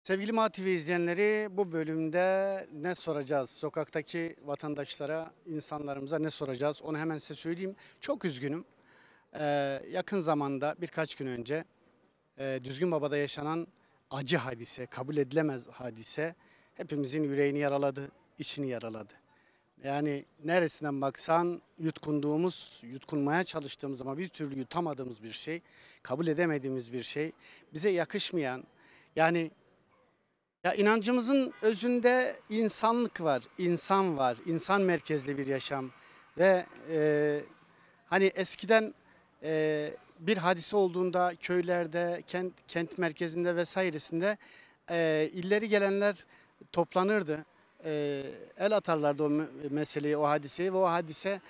Sevgili MATV izleyenleri, bu bölümde ne soracağız? Sokaktaki vatandaşlara, insanlarımıza ne soracağız? Onu hemen size söyleyeyim. Çok üzgünüm. Yakın zamanda birkaç gün önce Düzgün Baba'da yaşanan acı hadise, kabul edilemez hadise hepimizin yüreğini yaraladı, içini yaraladı. Yani neresinden baksan yutkunmaya çalıştığımız ama bir türlü yutamadığımız bir şey, kabul edemediğimiz bir şey, bize yakışmayan, yani ya inancımızın özünde insanlık var, insan var, insan merkezli bir yaşam ve hani eskiden bir hadise olduğunda köylerde, kent merkezinde vesairesinde illeri gelenler toplanırdı. El atarlardı o meseleyi, o hadiseyi ve o hadise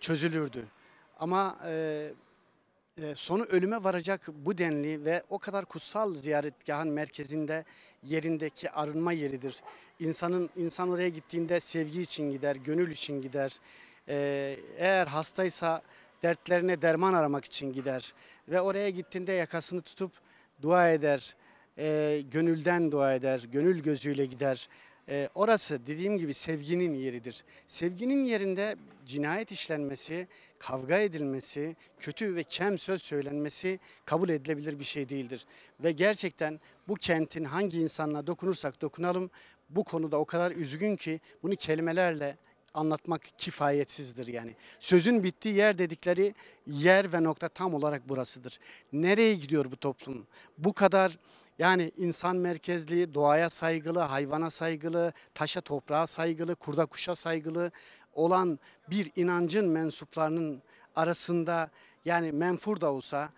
çözülürdü. Ama sonu ölüme varacak bu denli ve o kadar kutsal ziyaretgahın merkezinde yerindeki arınma yeridir. İnsan oraya gittiğinde sevgi için gider, gönül için gider. Eğer hastaysa dertlerine derman aramak için gider ve oraya gittiğinde yakasını tutup dua eder. Gönülden dua eder, gönül gözüyle gider. Orası dediğim gibi sevginin yeridir. Sevginin yerinde cinayet işlenmesi, kavga edilmesi, kötü ve kem söz söylenmesi kabul edilebilir bir şey değildir. Ve gerçekten bu kentin hangi insanına dokunursak dokunalım bu konuda o kadar üzgün ki bunu kelimelerle anlatmak kifayetsizdir yani. Sözün bittiği yer dedikleri yer ve nokta tam olarak burasıdır. Nereye gidiyor bu toplum? Bu kadar yani insan merkezli, doğaya saygılı, hayvana saygılı, taşa toprağa saygılı, kurda kuşa saygılı olan bir inancın mensuplarının arasında yani menfur da olsa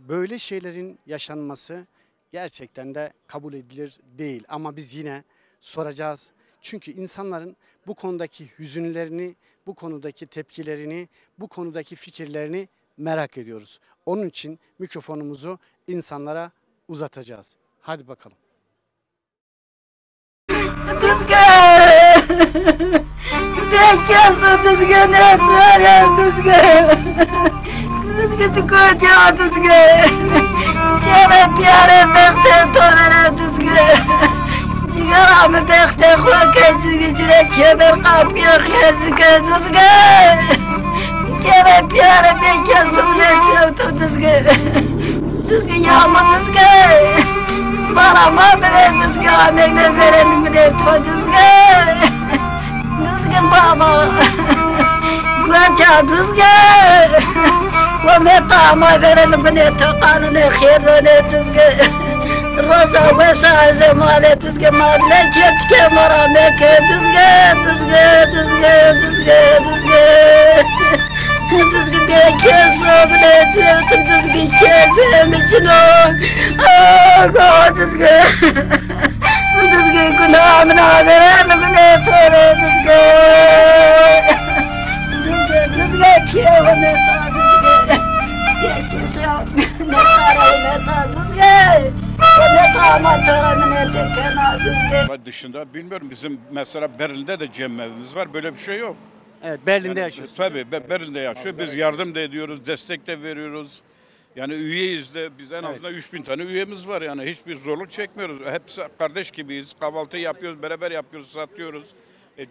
böyle şeylerin yaşanması gerçekten de kabul edilir değil. Ama biz yine soracağız. Çünkü insanların bu konudaki hüzünlerini, bu konudaki tepkilerini, bu konudaki fikirlerini merak ediyoruz. Onun için mikrofonumuzu insanlara uzatacağız. Hadi bakalım. Tuzga! Tuzga tuzga tuzga tuzga tuzga प्यारे प्यारे बख्ते तोरे tuzga जिगरा में बख्ते खो के जिगरे छबर काफिया खज़के tuzga प्यारे प्यारे बेके सुने tuzga tuzga Yamaha tuzga Bana madre tuzga me veren mine tuzga tuzga baba Guacha tuzga ومتى ما ذرن بنيت قانون خير تزق روزا وسا زمالة تزق ما لجت كاميرا مك تزق تزق بيكيس وبنيت تزق كيس مجنو تزق تزق كنا من هذا بنيت تزق تزق كيف Dışında bilmiyorum, bizim mesela Berlin'de de cemevimiz var, böyle bir şey yok. Evet, Berlin'de yaşıyorsunuz. Tabii Berlin'de yaşıyor. Biz yardım da ediyoruz, destek de veriyoruz. Yani üyeyiz de, biz en azından 3000 tane üyemiz var, yani hiçbir zorluk çekmiyoruz. Hepsi kardeş gibiyiz, kahvaltı yapıyoruz, beraber yapıyoruz, satıyoruz.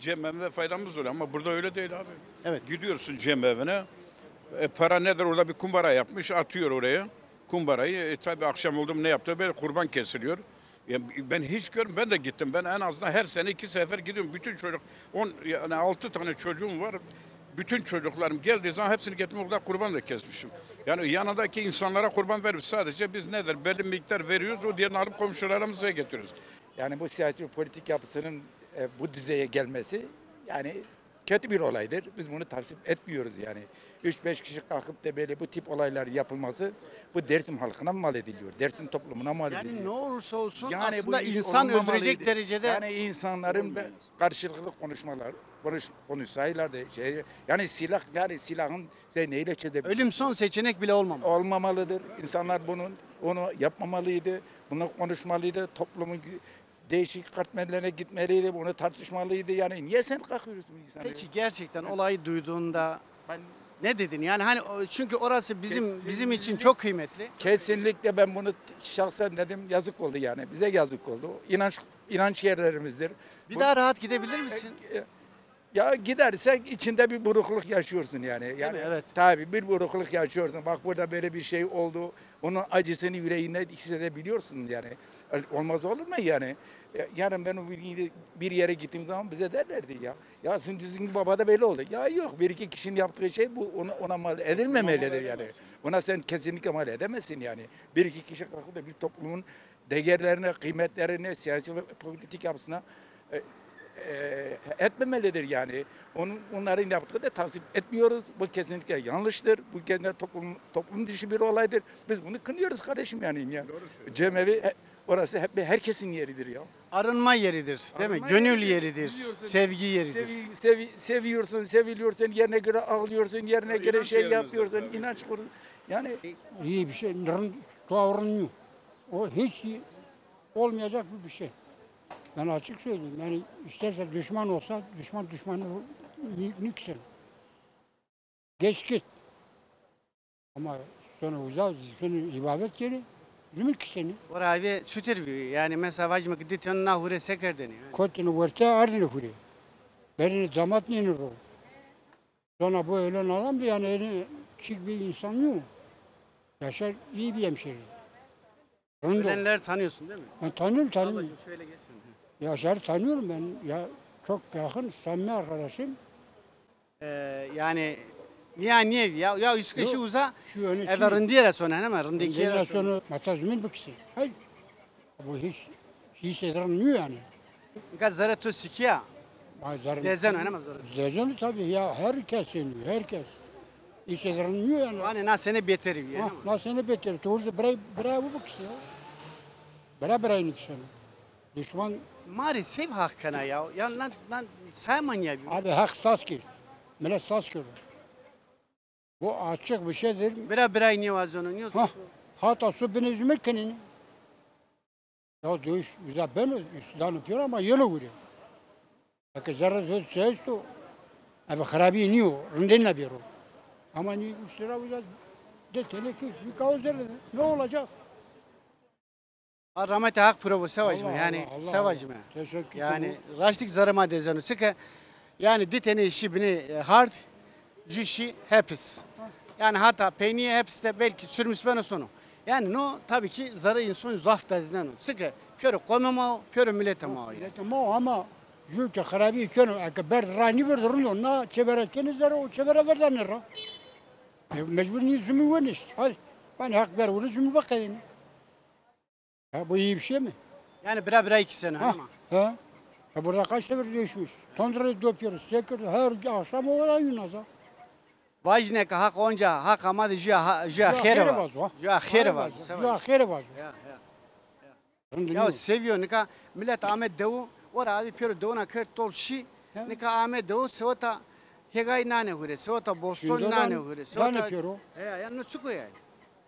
Cemevinde faydamız oluyor ama burada öyle değil abi. Evet. Gidiyorsun cemevine, para nedir, orada bir kumbara yapmış, atıyor oraya kumbarayı. Tabii akşam oldu mu ne yaptı, böyle kurban kesiliyor. Ben hiç görmedim, ben de gittim. Ben en azından her sene 2 sefer gidiyorum. Bütün çocuk, yani 6 tane çocuğum var. Bütün çocuklarım geldiği zaman hepsini getirdim, orada kurban da kesmişim. Yani yanındaki insanlara kurban verip sadece biz nedir, belli miktar veriyoruz, o diğerini alıp komşularımıza getiriyoruz. Yani bu siyasi politik yapısının bu düzeye gelmesi yani kötü bir olaydır. Biz bunu tavsiye etmiyoruz yani. 3-5 kişi kalkıp da böyle bu tip olaylar yapılması bu Dersim halkına mal ediliyor. Dersim toplumuna mal ediliyor. Yani ne olursa olsun Yani bu aslında iş insan öldürecek olmamalıydı. derecede Yani insanların karşılıklı konuşsaylar da yani silahın neyle çözebilir? ölüm son seçenek bile olmamalı. Olmamalıdır. İnsanlar onu yapmamalıydı. Bunu konuşmalıydı. Toplumun değişik katmerlerine gitmeliydi. Bunu tartışmalıydı. Yani niye sen kalkıyorsun bu insanlara? Peki gerçekten olayı duyduğunda Ben Ne dedin? Yani hani çünkü orası bizim için çok kıymetli. Kesinlikle ben bunu şahsen dedim, yazık oldu yani. Bize yazık oldu. İnanç yerlerimizdir. Bir daha rahat gidebilir misin? Ya gidersen içinde bir burukluk yaşıyorsun yani. Yani mi? Evet. tabii bir burukluk yaşıyorsun. Bak burada böyle bir şey oldu. Onun acısını yüreğinde hissedebiliyorsun yani. Olmaz olur mu yani? Yarın ben bir yere gittiğim zaman bize derlerdi ya. Ya sizin baba da böyle oldu. Ya yok, bir iki kişinin yaptığı şey bu, ona mal edilmemelidir yani. Ona sen kesinlikle mal edemezsin yani. Bir iki kişi kalkıp da bir toplumun değerlerine, kıymetlerine, siyasi ve politik yapısına etmemelidir yani. Onların yaptığı da tavsiye etmiyoruz. Bu kesinlikle yanlıştır. Bu kesinlikle toplum dışı bir olaydır. Biz bunu kınıyoruz kardeşim yani. Cemevi orası hep herkesin yeridir ya. Arınma yeridir, değil mi? Arınma Gönül yeridir. yeridir, Biliyorsun, sevgi yeridir. Seviyorsun, seviliyorsun, yerine göre ağlıyorsun, yerine göre şey yapıyorsun, inanç kuruyorsun. Yani İyi bir şey. Davranıyor. O hiç olmayacak bir şey. Ben açık söyleyeyim. Yani isterse düşman olsa düşmanı nüksen. Geç git. Ama sonra uzak, sonra ibadet yeri zümrüt seni. Orayı sütürüyor. Yani mesela vacıma gidip yanına hure seker deniyor. Kotunu vursa ardını vuruyor. Berini zamat yenir o. Sonra bu ölen adam da yani çık bir insan yok. Yaşar iyi bir hemşeri. Ölenleri tanıyorsun değil mi? Ben tanıyorum. Ablacığım şöyle geçsin. Yaşar'ı tanıyorum ben. Ya çok yakın, samimi arkadaşım. Yani niye ya üç kişi Yok, uza Şu öne eve rındiye sonra hemen rındaki Ondan yere sonra. sonra matazmin bu kişi. Hayır. Bu hiç hissedilmiyor yani. Birkaç zara tu sikiya. Dezen oynamaz zara. Dezen tabii ya herkes söylüyor, herkes. Hissedilmiyor yani. Hani nasıl beteri bir yani. Nasıl ne beter? Doğrusu bravo bu kişi ya. Beraber aynı kişi. Düşman, Mari sev hakkına ya. Ya lan sayman ya. abi hak saz ki. Millet saz ki. Bu açık bir şeydir. Bira niye vazonun yok. Hatta su beni üzülürken ya dövüş güzel ben üstünden yapıyor ama yolu vuruyor. Peki zarar söz o. Abi harabi iniyor. Rındın ne bir o. Ama niye üstüne güzel detaylı ki yıkavuzları ne olacak? Rahmeti hak provo sevacım Allah, yani Allah, sevacım Allah. Teşekkür yani ederim. raştik zarıma dezenu sıkı yani diteni işi bini hard cüşi hepsi. Yani hatta peyniye hepsi de belki sürmüş ben sonu. Yani no tabii ki zarı insan zaf dezden sıkı körü komama körü millete ma yani. Tamam ama çünkü harabi konu akber rani verdirin ona çeverekeniz o çevere verdenler. Mecbur niye zümü veniş. Hadi ben hak ver onu zümü bakayım. Ya bu iyi bir şey mi? Yani bira 2 sene ama. Ha? Ya burada kaç sefer değişmiş. Sonra döküyoruz, çekiyoruz. Her akşam orayı naza. Vajne ka hak onca hak ama jia khere var. Jia khere var. Jua khere var. Ya seviyor nika millet Ahmet Devu ora abi piyoro Devuna kır tol şi nika Ahmet Devu sevata hegay nane hure sevata Boston nane hure Ne yapıyor o? yani çıkıyor yani.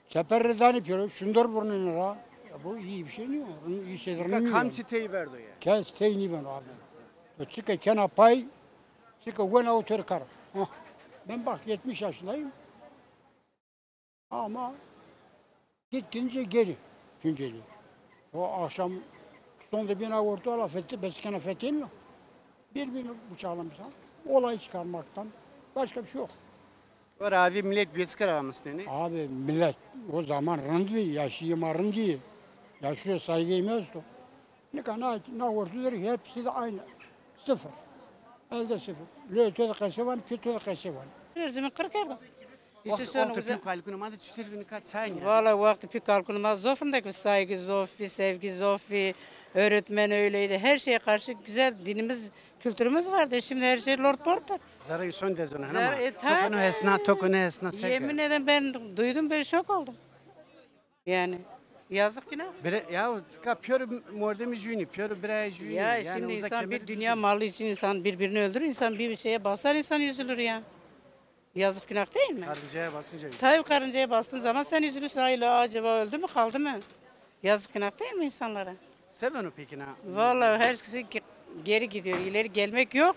Seferden yapıyor. Şundur burnunu ra. Ya bu iyi bir şey mi? İyi şeyler mi? Nika kamçı teyi verdi ya. Kes teyni ben abi. Çıkı kena pay. Çıkı vena otur kar. Ben bak 70 yaşındayım. Ama gittince geri. Tunceli. O akşam sonunda bina orta ala fethi, beskene fethin birbirini bıçaklamışlar. Olay çıkarmaktan başka bir şey yok. Ora abi millet bir çıkar aramasın ne? Abi millet o zaman rındı, yaşıyım rındı. Yaşıyor saygı yemiyordu. Ne kadar ne ortaları hepsi de aynı. Sıfır. Elde sıfır. Lötede kası var, kötüde kası var. Özümü 40 yılda. Orta pek kalkını madı çütür bini kaç sen ya. Valla vakti pek kalkınmaz. Zofundaki saygı, zofi, sevgi, zofi, öğretmen öyleydi. Her şeye karşı güzel dinimiz, kültürümüz vardı. Şimdi her şey lord porter. Zarayı son dezonu ama. Tabii. Tokunu hesna seker. Yemin ederim ben duydum böyle şok oldum. Yani yazık günah. Ya piyoro mordemi jüni, piyoro biraya jüni. Ya şimdi insan bir dünya malı için insan birbirini öldürür, insan bir şeye basar, insan üzülür ya. Yazık günah değil mi? Karıncaya basınca. Tabii karıncaya bastığın zaman sen üzülürsün. Hayla acaba öldü mü kaldı mı? Yazık günah değil mi insanlara? Seven o peki ne? Vallahi herkesi geri gidiyor. İleri gelmek yok.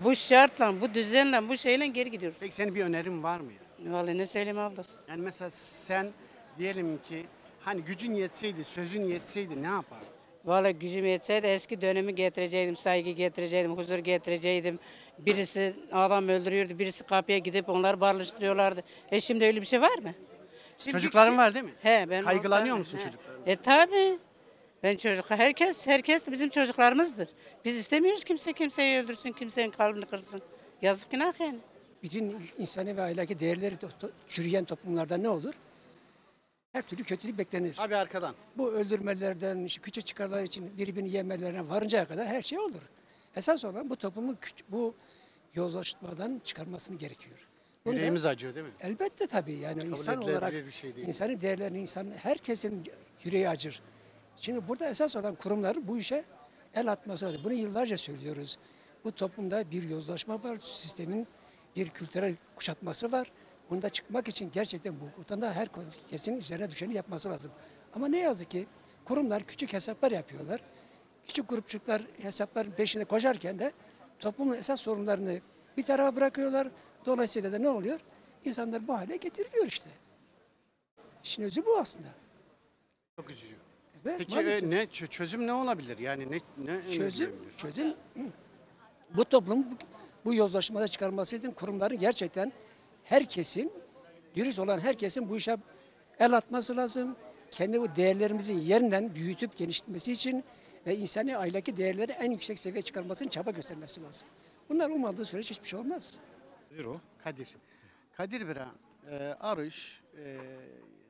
Bu şartla, bu düzenle, bu şeyle geri gidiyoruz. Peki senin bir önerin var mı ya? Vallahi ne söyleyeyim ablası. Yani mesela sen diyelim ki hani gücün yetseydi, sözün yetseydi ne yapardın? Vallahi gücüm yetseydi eski dönemi getireceydim, saygı getireceydim, huzur getireceydim. Birisi adam öldürüyordu, birisi kapıya gidip onları barıştırıyorlardı. Şimdi öyle bir şey var mı? Şimdi Çocukların var değil mi? He, ben Kaygılanıyor vallahi- musun he. çocukların? Tabii. Ben çocuk, herkes de bizim çocuklarımızdır. Biz istemiyoruz kimseyi öldürsün, kimsenin kalbini kırsın. Yazık günah yani. Bütün insani ve ahlaki değerleri çürüyen toplumlarda ne olur? Her türlü kötülük beklenir. Abi arkadan. Bu öldürmelerden, işte küçük çıkarlar için birbirini yemelerine varıncaya kadar her şey olur. Esas olan bu toplumu bu yozlaşmadan çıkarmasını gerekiyor. Bunda Yüreğimiz acıyor değil mi? elbette tabii yani insan edilebilir olarak bir şey değil. insani değerlerini herkesin yüreği acır. Şimdi burada esas olan kurumlar bu işe el atması lazım. Bunu yıllarca söylüyoruz. Bu toplumda bir yozlaşma var, sistemin bir kültürel kuşatması var. Bunda çıkmak için gerçekten bu hukuktan herkesin üzerine düşeni yapması lazım. Ama ne yazık ki kurumlar küçük hesaplar yapıyorlar. Küçük grupçuklar hesapların peşine koşarken de toplumun esas sorunlarını bir tarafa bırakıyorlar. Dolayısıyla da ne oluyor? İnsanlar bu hale getiriliyor işte. İşin özü bu aslında. Çok üzücü. Evet, Peki maalesef. çözüm ne olabilir? Yani ne Çözüm, önerilebilir? çözüm bu toplum bu yozlaşmada çıkarması için kurumların gerçekten herkesin, dürüst olan herkesin bu işe el atması lazım. Kendi bu değerlerimizin yeniden büyütüp genişletmesi için ve insani ahlaki değerleri en yüksek seviyeye çıkarmasının çaba göstermesi lazım. Bunlar olmadığı sürece hiçbir şey olmaz. Kadir. Kadir bira arış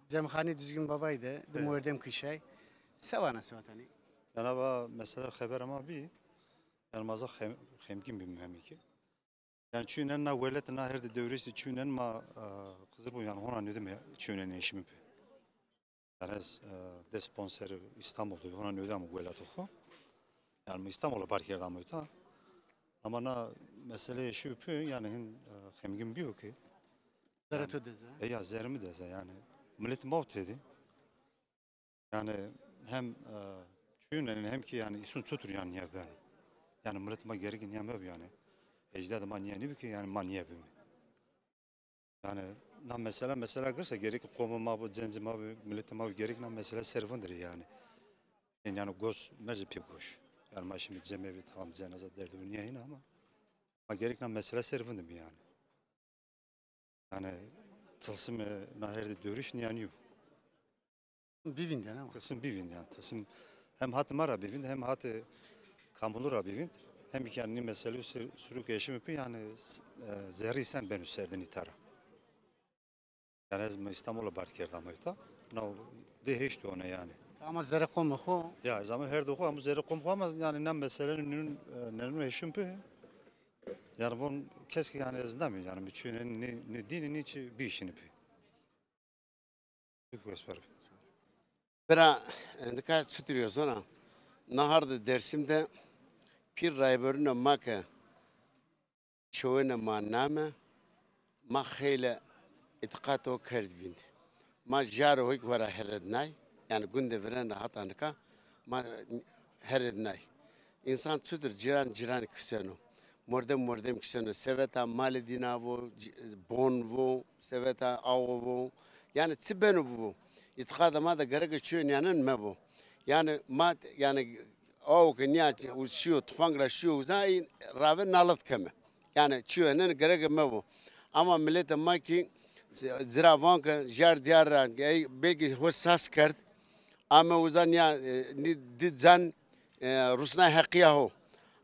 cemhani düzgün babaydı. Dumurdem kışay. Sevana sevatani. Yani mesela haber ama bir yani maza hemkin bir mühim ki. Yani çünkü na velet na her de devresi çünkü ma kızır bu yani ona ne demek çünkü ne işimi be. Yani de sponsor İstanbul'da ona ne demek velet o. Yani İstanbul'a park yerde ama ta. Ama na mesele şu yapıyor yani hemkin bir ki. Zarato deze. Ya zermi deze yani. Millet mavt dedi. Yani hem çünkü hem ki yani isun tutur yani ya ben. Yani millet ma gergin yemem yani. Ecdadı man yani ki yani man yemem. Yani na mesela kırsa gerek komuma bu cenzima bu millet ma gerek na mesela servandır yani. Yani göz merce pek yani ma şimdi cemevi tamam cenaze derdi dünya yine ama ma gerek na mesela servandır yani. Yani tılsım na her de dövüş yani yok. Bivinden ama. Tılsım bir yani tılsım hem hatı mara bir hem hatı kampulur bir hem kendini mesele sürük yaşım yapıyor yani zerri sen ben üstlerden itara. Yani ez İstanbul'a barkerda ama yuta. No de hiç ona yani. Ama zara komu ho. Ya zaman her doku ama zerri kom ama yani nem meselenin ne yaşım yapıyor. Yani bunun keşke yani ezden mi yani bütün ne dinin içi bir işini yapıyor. Çok var. Bera dikkat tutuyor sonra. Naharda Dersim'de pir rayberine maka şovene maname ma khayla itqato kerdvind. Ma jaro hik wara herednay yani günde veren hatanka ma herednay. İnsan tutur ciran kıseno. Mordem kıseno. Seveta mali dinavo, bonvo, seveta avovo. Yani tsibenu bu. İtkada ma da gerek çöğün yanın mebu. Yani ma yani o ki niye uçuyor tufangra şu uzay raven nalat keme. Yani çöğünün gerek mebu. Ama millet ma ki ziravan ki jar diyar belki hussas kert. Ama uzan ya didzan Rusna hakiya ho.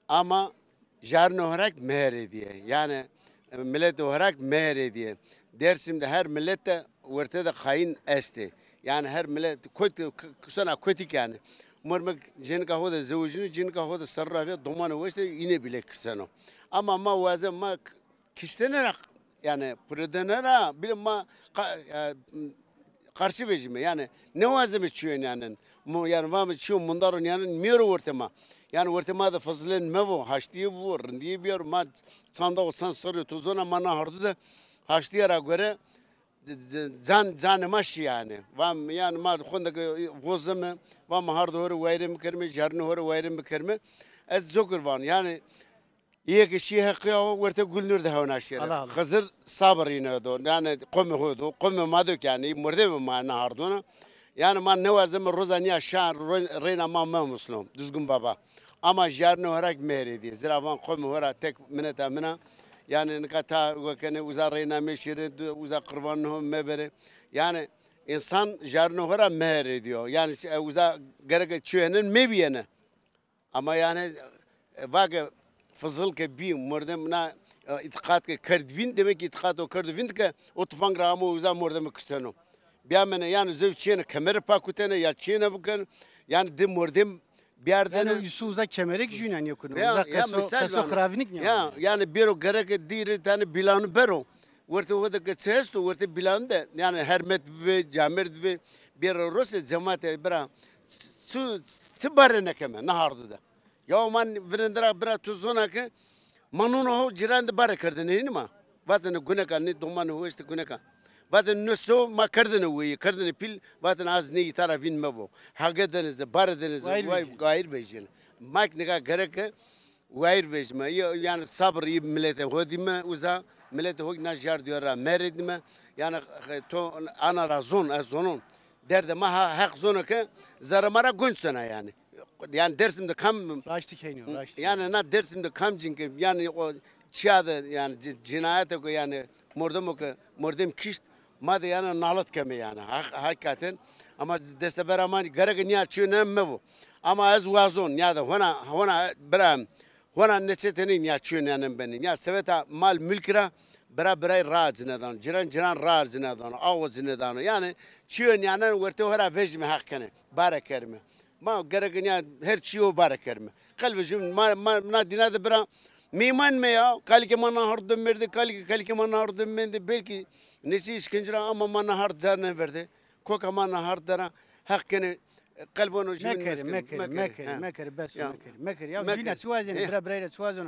Ama jar olarak meher diye. Yani millet olarak meher diye. Dersim'de her millette ortada hain esti. Yani her millet kötü yani. Mırmık cinka hoda zevcini cinka hoda sarrafı dumanı işte yine bile kısano. Ama ma vazem ma kişilerine yani predenera bile ma karşı vecime yani ne vazem içiyor yani. Yani var mı içiyor mundarın yani miro ortama. Yani ortama da fazlen mevo haştiye bu rendiye bir ma sanda o san soruyor tuzuna mana hardı da haştiyara göre can maş yani. Vam yani ma kondak vozme vam har doğru vayrim kerme jarne doğru vayrim kerme ez zokur van yani یک شیه قیا ورته گلنور ده هون اشیره الله الله. خزر صبر اینه دو yani قوم هودو قوم ما دو yani مرده ما نهاردونه yani man ne vazim rozaniya şan reyna ma muslim düzgün baba ama jarno harak meridi ziravan قوم hora tek mineta mina yani nikata وكانه وزا reyna meşiri وزا kurbanهم mebere yani insan jarno hora mer ediyor yani وزا gerek çüyenin mebiyene ama yani bak fazıl ke bir mordem na itikat ke kardvin demek itikat o kardvin ke o tufan ramo uza mordem kıstano biyamene yani zevçene kamera pakutene ya çene bukan yani de mordem bir yerden Yani Yusuf'a kemerek jünen yokunu. Ya, Uza ya, kaso misal khravinik ne? ya yani bir o gerek dire tane bilanı bero ورته وده که چهستو ورته بیلانده یعنی هرمت و جامرد و بیر روس جماعت برا چه باره نکمه نهارده ده یا من ورندرا برا تو زونه که منون هو جیران باره کردن این ما وقتی نگونه کنی دومان هوست گونه کن وقتی نسو ما کردن پیل وقتی از نی طرفین مبو حق دنیز باره دنیز وای غیر بیشین ماک نگاه گره که غیر بیشم yani sabır iyi millete hodime uza millete hog najar diyorlar meredime yani to ana razon azonun derde ma hak zonu ki zaramara günsene yani dersimde kam Raştik heyniyor. Raştik. yani na dersimde kam çünkü yani o çiğde yani cinayete ko yani mordem kişt ma de yani nalat keme yani hakikaten ama deste beraman gerek niye çöne bu ama az vazon ya da hona bram hona neçetenin ya çöne benim ya seveta mal mülkira برای راز ندان جران راز ندان آواز ندان yani çiğ yani ورته هر وجه حق کنه باره کرمه ما گرگنیا هر چیو باره کرمه قلب جم ما دینا ده برا میمان میا کالی که من هردم مرد کالی که من هردم مرد belki nesi işkencera ama man hard zarne verdi koka man hard dara hak کنه قلبونو جون مكر بس مكر يا جينا توازن برا توازن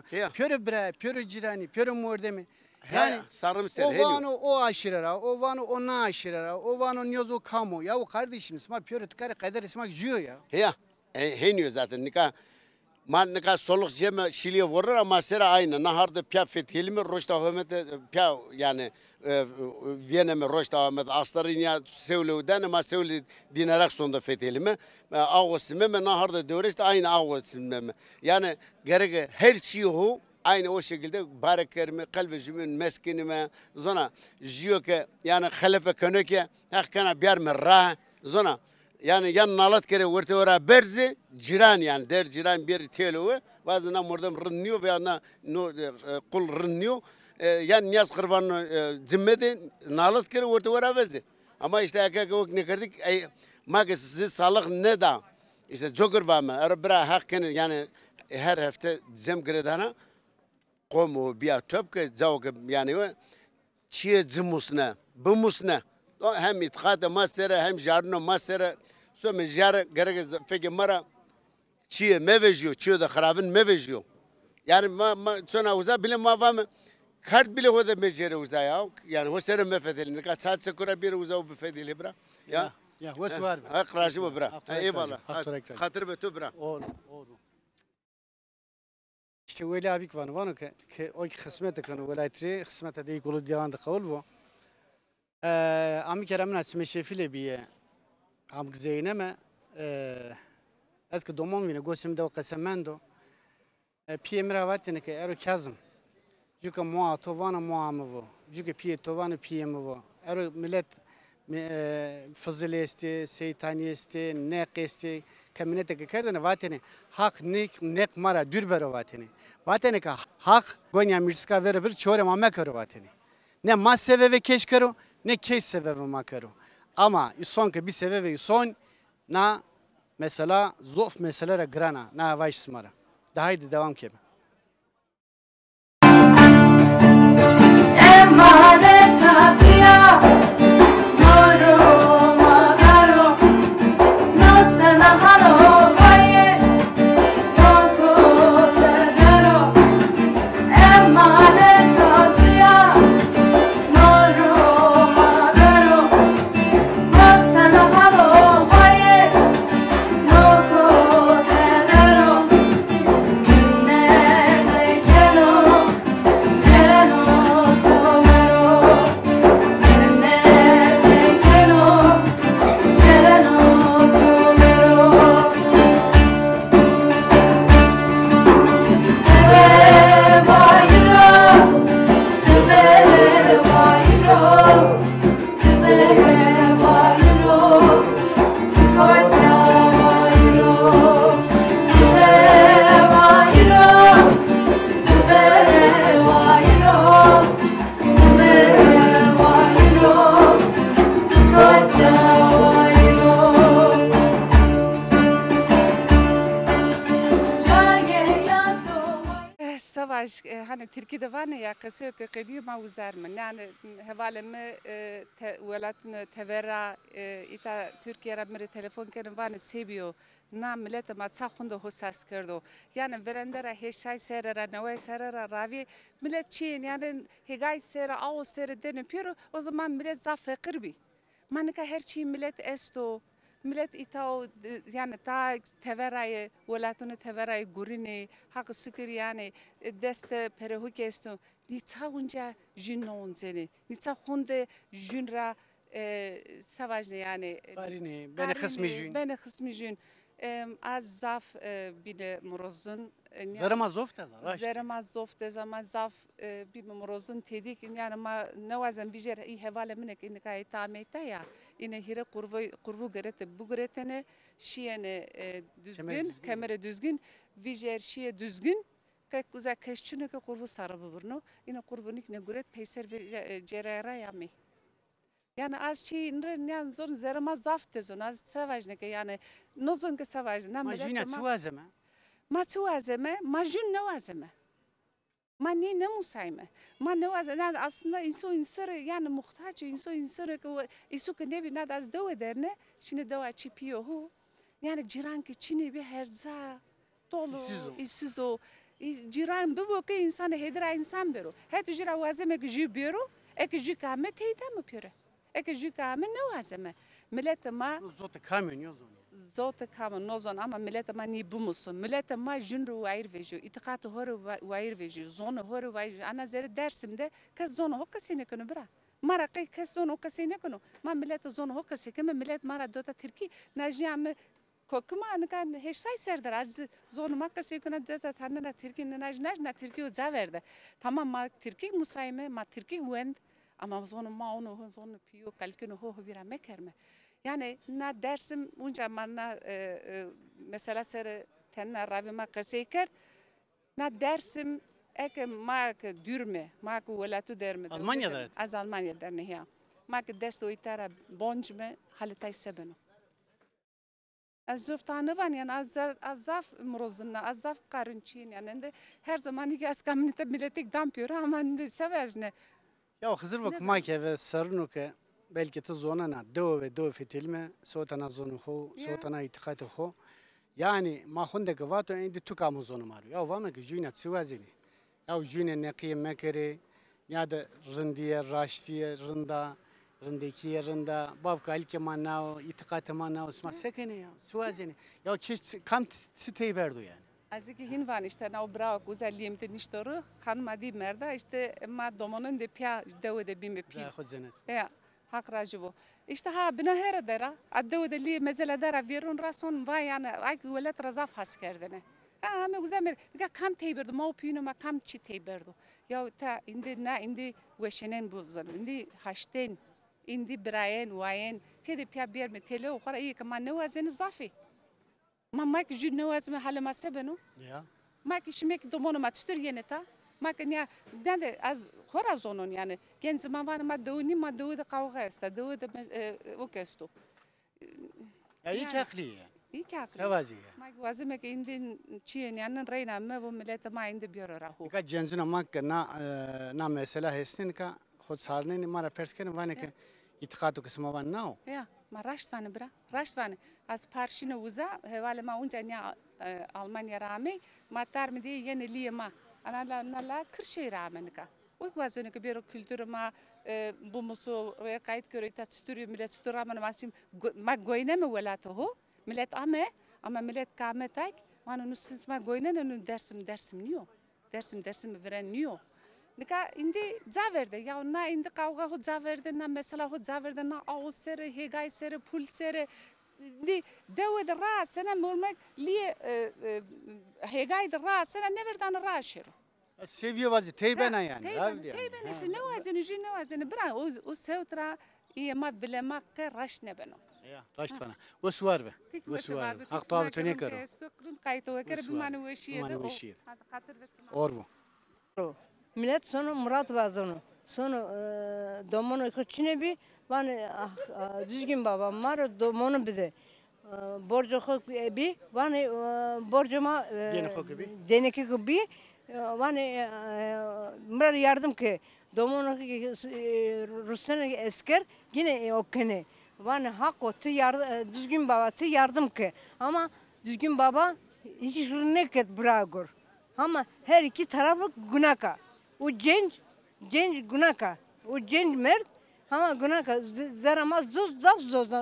بيور جيراني بيور موردمي yani o aşırıra, o vano ona aşırıra, o vano nyozo kamu. Ya o kardeşim isma piyore tıkare kadar isma jiyor ya. Ya, heniyor zaten. Nika soluk ceme şiliye vurur ama sera aynı. Naharda pya fethilimi roşta hümete pya yani Viyana'mı roşta hümete astarın ya sevlüden ama sevlü dinarak sonunda fethilimi. Ağusime me naharda döreşte aynı ağusime. Yani gerek her şey o. Aynı o şekilde barekerime, kalbe cümün meskinime, zona jiyo ki yani halefe könöke, hakkana bir merra, zona yani yan nalat kere vurte ora berzi, ciran yani der ciran bir telowe, bazına mordam rınniyor ve ana kul rınniyor, yan niyaz kırvan zimmede nalat kere vurte ora berzi. Ama işte akak o ne kardık, magası sağlık ne da, işte joker var mı, arabra hakkını yani her hafta zem gredana. قومو بیا توپ که جاو که یعنی چیه جموسنه بموسنه هم اتخاذ ماسره هم جارنو ماسره سو مجار گرگ فکر مرا چیه موجیو چیه ده خرابن موجیو yani sonra uza bile mavam kart bile hoda mecere uza ya yani o sene mefedeli ne kadar saat sekura bir uza o befedeli bra ya what's var akraşı bu bra eyvallah hatır be tu bra İşte öyle abik var ki o kısmet kanı velayetçi kısmet de iyi kulu diyan da kavul bu. Ami keramın açma şefile bir am gzeyne mi eski domon vine gosim de o kasemendo PM ravatine ki ero kazım. Çünkü mua tovana mua mı çünkü piye tovana piye mi ero millet fazilesti seytaniyesti nekesti kamine ke kerdene vatene hak nek mara dürbero vatene vatene ka hak gonya mirska vere bir çore mame karo vatene ne ma seveve keş karo ne keş seveve ma karo ama son ke bir seveve son na mesela zof meselere grana na vaş smara daha iyi devam kebe emanet hatıya Quiero savaş hani Türkiye'de var ne ya kısıyor ki kediyor ma uzar mı yani hevalemi velatını tevera ita Türkiye'ye mire telefon kerim var ne seviyor na millete ma sakhunda hussas kerdo yani verendera heşay serera neve serera ravi millet çiğin yani hegay sera av sera denen piro o zaman millet zaf fakir bi manika her çiğ millet esto millet itao yani ta teverayı velatını teverayı gurine hak sıkır yani deste perehuke esto nita unca jinon zeni nita hunde junra savaş yani beni kısmı jün. beni kısmı jün az zaf bile morozun Zaramazov da zar. Zaramazov da zaman zaf bir morozun tedik yani ma ne vazem vijer iyi hevale minek in kay tameta ya ine hire kurvu gerete bu geretene şiyene düzgün kamera düzgün vijer şiye düzgün kay kuza keşçünü ke kurvu sarabı burnu ine kurvunik ne göret peyser ve cerera yami yani az şey yani zor zaramaz zaf da zon az savaş ne yani nozon ke savaş ne Majina tsuazeme. ما توازمه ما جون نوازمه ما نی نموسایمه ما نوازم نه aslında insan yani muhtaç insan که ایسو که نبی نه از دو درنه şimdi دو چیپیو هو yani ciran ki çini bir herza dolu işsiz o ciran bu ki insan hedra insan bero het cira vazeme ki jü bero ek jü kame teyda mı pire ek jü kame nevazeme millet ma Zot kamyon yozon. زوت کام نوزان اما ملت ما نی بومسون ملت ما جن رو وایر ویجو اتقاط هر وایر ویجو زون هر وایر انا زیر درسمده کس زون هو کسی نکنه برا مرا کی کس زون هو کسی نکنه ما ملت زون هو کسی که ملت مرا دوتا ترکی نجیام کوکما انکان هیچ سای سردر از زون ما کسی کنه دوتا تنه ترکی نه ترکی و زاورده تمام ما ترکی مسایمه ما ترکی وند اما زون ما اونو زون پیو کلکنو هو بیرا مکرمه yani na dersim unca manna mesela ser tenna ravima kaseker na dersim ek mak dürme mak velatu derme Almanya'da evet. Az Almanya'da ne ya mak desto itara bonjme halitay sebeno az zuftanı van yani azaf mrozna azaf karınçin yani her zaman ki az kamnite milletik dampiyor ama ne sevajne Ya Hızır bak make ve sarunu ke belki de zonana dove fitilme sotana zonu ho sotana itikati ho yani ma hunde ke vato indi tukamu zonu maru ya vame ke juna tsuazini ya juna neqiye mekere ya da rindiye raştiye rinda rindeki rinda bavka ilke manao itikati manao sma sekene ya tsuazini ya çiş kam sitey verdu yani از اینکه هین وان işte ناو برا گذاریم تنیشترو خانم ادی مردا işte ما دومانن de pia devo de bime pi خود زنت ya hak rajibo işte ha bina her dera addevo de li mesela dera verun rason va yani ay velet razaf has kerdene ha me güzel ga kam teyberdo ma opino ma kam çi teyberdo ya ta indi na indi weşenen buzan indi haşten indi brayen wayen kedi pia bir me tele o khara iyi kama ne wazen zafi ما ماك جود نوازم حالا ما سبنو ya ماك شمك دومونو ما تستر ينتا ماك نيا دند از خورا زونون يعني جن زمان ما دوني ما دود قوغا است دود وكستو ya iyi akli yani iyi ki aklı sevazi ya ماك وازم كي indin çiyen yani reyna me bu millete ma indi biyor rahu ka cenzuna mak na mesela hesnin ka خود سارنه mara persken vane ke itikatu kısmı van nao ya ما راشتوانه برا راشتوانه از پارشینه وزا حواله ما اونجا نیا آلمانیا رامی ما تار میدی یه لیه ما انا لا کرشی رامنکا وی وازونه که بیرو کلتور ما بومسو قاید کردی تا ستوری ملت ستور رامن ماسیم ما گوینه می ولاته هو ملت اما ملت کامه تاک وانو نسنس ما گوینه نو درسم نیو درسم برن نیو Nika indi zaverde ya na indi kavga ho zaverde na mesela ho zaverde na ağ sere hegay sere pul sere di dewe de ra sena mormak liye hegay de ra sena neverdan ra şero seviyor vazi teybena yani teyben işte ne vazini bra o sevtra iyi ma bilema ke raş ne beno ya raş fana o suvar be o suvar aktav tane karo stokrin kayto ve kere bimanu veşiyede o hatır orvo Millet sonu Murat Bazonu. Sonu domonu kırçine bir bana düzgün babam var domonu bize. Borcu bir bana borcuma deneki gibi Vani mır yardım ki domunu Rus'un esker yine okene. Vani hak otu yardım düzgün baba tı yardım ki ama düzgün baba hiç rüneket bırakır. Ama her iki tarafı günaka. O genç günaka. O genç mert ama günaka zarama zaf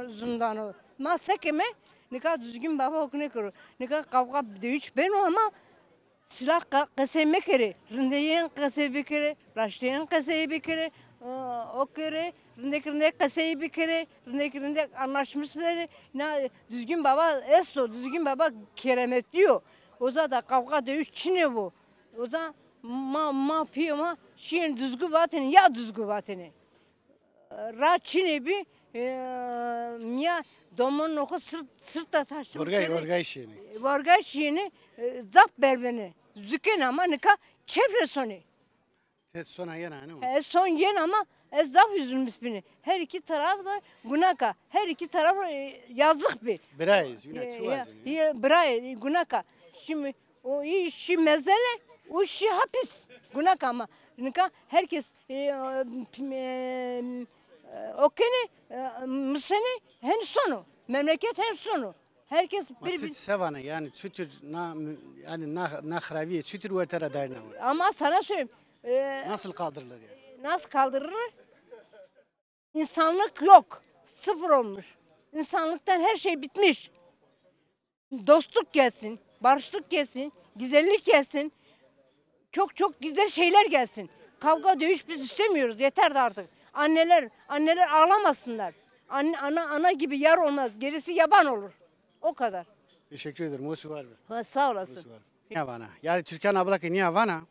zundanı. Ma sekeme nikah düzgün baba okune kuru. Nikah kavga dövüş ben ama silah kaseme kere. Rindeyen kasebe kere. Raşlayan kasebe kere. O kere. Rinde kasebe kere. Rinde anlaşmışları. Düzgün baba eso. Düzgün baba keremet diyor. O zaman kavga dövüş Çin'e bu. O zaman ma piyama Çin düzgün vateni ya düzgün vateni. Ra Çin'e bir ya domun oku sırtta taşımış. Orgay şeyini. Orgay şeyini zap berbeni. Züken ama nika çevre sonu. Son yana ne o? Son yen ama zaf üzülmüş beni. Her iki taraf da günaka. Her iki taraf yazık bir. Birayız. Yine çuvazın. Biray günaka. Şimdi o işi mezele, o işi hapis. Günaka ama nika herkes okeni mısını hen sonu. Memleket hen sonu. Herkes bir sevana yani çütür yani nahraviye çütür vertera derine var. Ama sana söyleyeyim. Nasıl kaldırılır yani? Nasıl kaldırılır? İnsanlık yok. Sıfır olmuş. İnsanlıktan her şey bitmiş. Dostluk gelsin, barışlık gelsin, güzellik gelsin. Çok güzel şeyler gelsin. Kavga dövüş biz istemiyoruz. Yeter de artık. Anneler ağlamasınlar. Ana gibi yar olmaz. Gerisi yaban olur. O kadar. Teşekkür ederim. Mosu var mı? Sağ olasın. Niye bana? Yani Türkiye ablaki niye bana?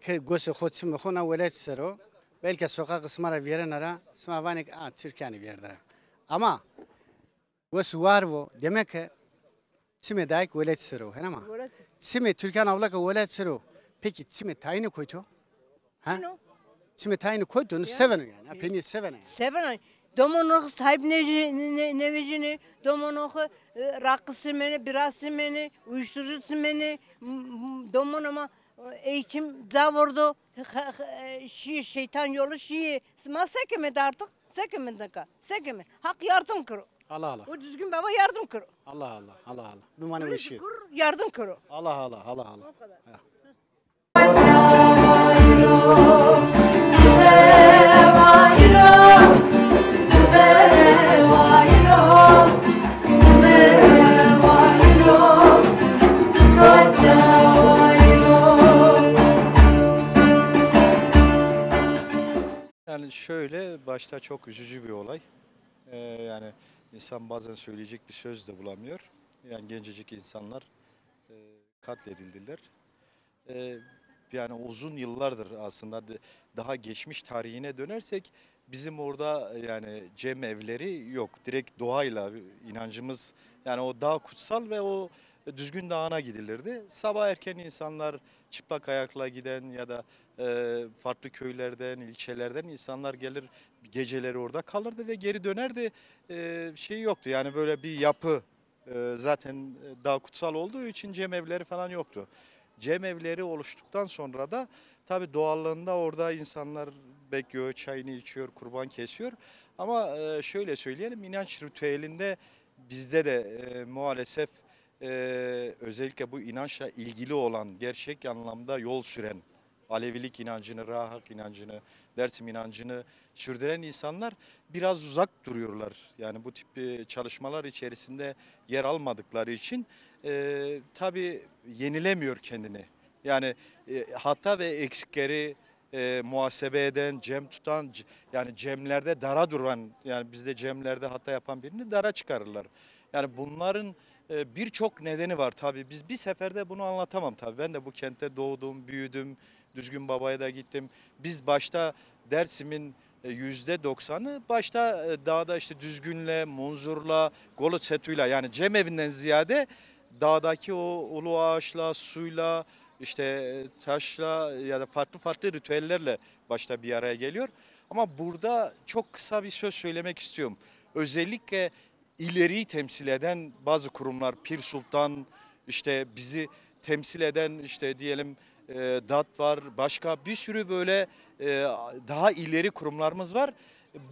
Ki göğsü xodsim xona velet sero. Belki sokak ısmara verenara smavanık Türkiye'ni verdiler. Ama göğsü var bu. Demek ki Çime daik velet sero. He ama? Çime Türkiye ablaki velet sero. Peki çime tayini koydu? Ha? Çime tayini koydu. Onu seven yani. Peni seven. Seven. Domonok sahip nevecini, domonok rakısı meni, birası meni, uyuşturucusu meni, domonoma eğitim zavordu, şeytan yolu şiye. Ma sekemedi artık, sekemedi. Hak yardım kuru. Allah. O düzgün baba yardım kuru. Allah. Bu bana bir şey. Yardım kuru. Allah. O kadar. Yani şöyle başta çok üzücü bir olay. Yani insan bazen söyleyecek bir söz de bulamıyor. Yani gencecik insanlar katledildiler. Yani uzun yıllardır aslında daha geçmiş tarihine dönersek bizim orada yani cem evleri yok. Direkt doğayla inancımız yani o dağ kutsal ve o düzgün dağına gidilirdi. Sabah erken insanlar çıplak ayakla giden ya da farklı köylerden, ilçelerden insanlar gelir geceleri orada kalırdı ve geri dönerdi. Şey yoktu yani böyle bir yapı zaten dağ kutsal olduğu için cem evleri falan yoktu. Cem evleri oluştuktan sonra da tabii doğallığında orada insanlar bekliyor, çayını içiyor, kurban kesiyor. Ama şöyle söyleyelim inanç ritüelinde bizde de maalesef özellikle bu inançla ilgili olan gerçek anlamda yol süren Alevilik inancını, Rahak inancını, Dersim inancını sürdüren insanlar biraz uzak duruyorlar. Yani bu tip çalışmalar içerisinde yer almadıkları için tabii yenilemiyor kendini. Yani hata ve eksikleri muhasebe eden, cem tutan, yani cemlerde dara duran, yani bizde cemlerde hata yapan birini dara çıkarırlar. Yani bunların birçok nedeni var tabii. Biz bir seferde bunu anlatamam tabii. Ben de bu kente doğdum, büyüdüm, Düzgün Baba'ya da gittim. Biz başta Dersim'in %90'ı başta dağda işte Düzgün'le, Munzur'la, Golotsetu'yla yani cemevinden ziyade dağdaki o ulu ağaçla, suyla, işte taşla ya da farklı ritüellerle başta bir araya geliyor. Ama burada çok kısa bir söz söylemek istiyorum. Özellikle ileriyi temsil eden bazı kurumlar, Pir Sultan, işte bizi temsil eden işte diyelim DAT var, başka bir sürü böyle daha ileri kurumlarımız var.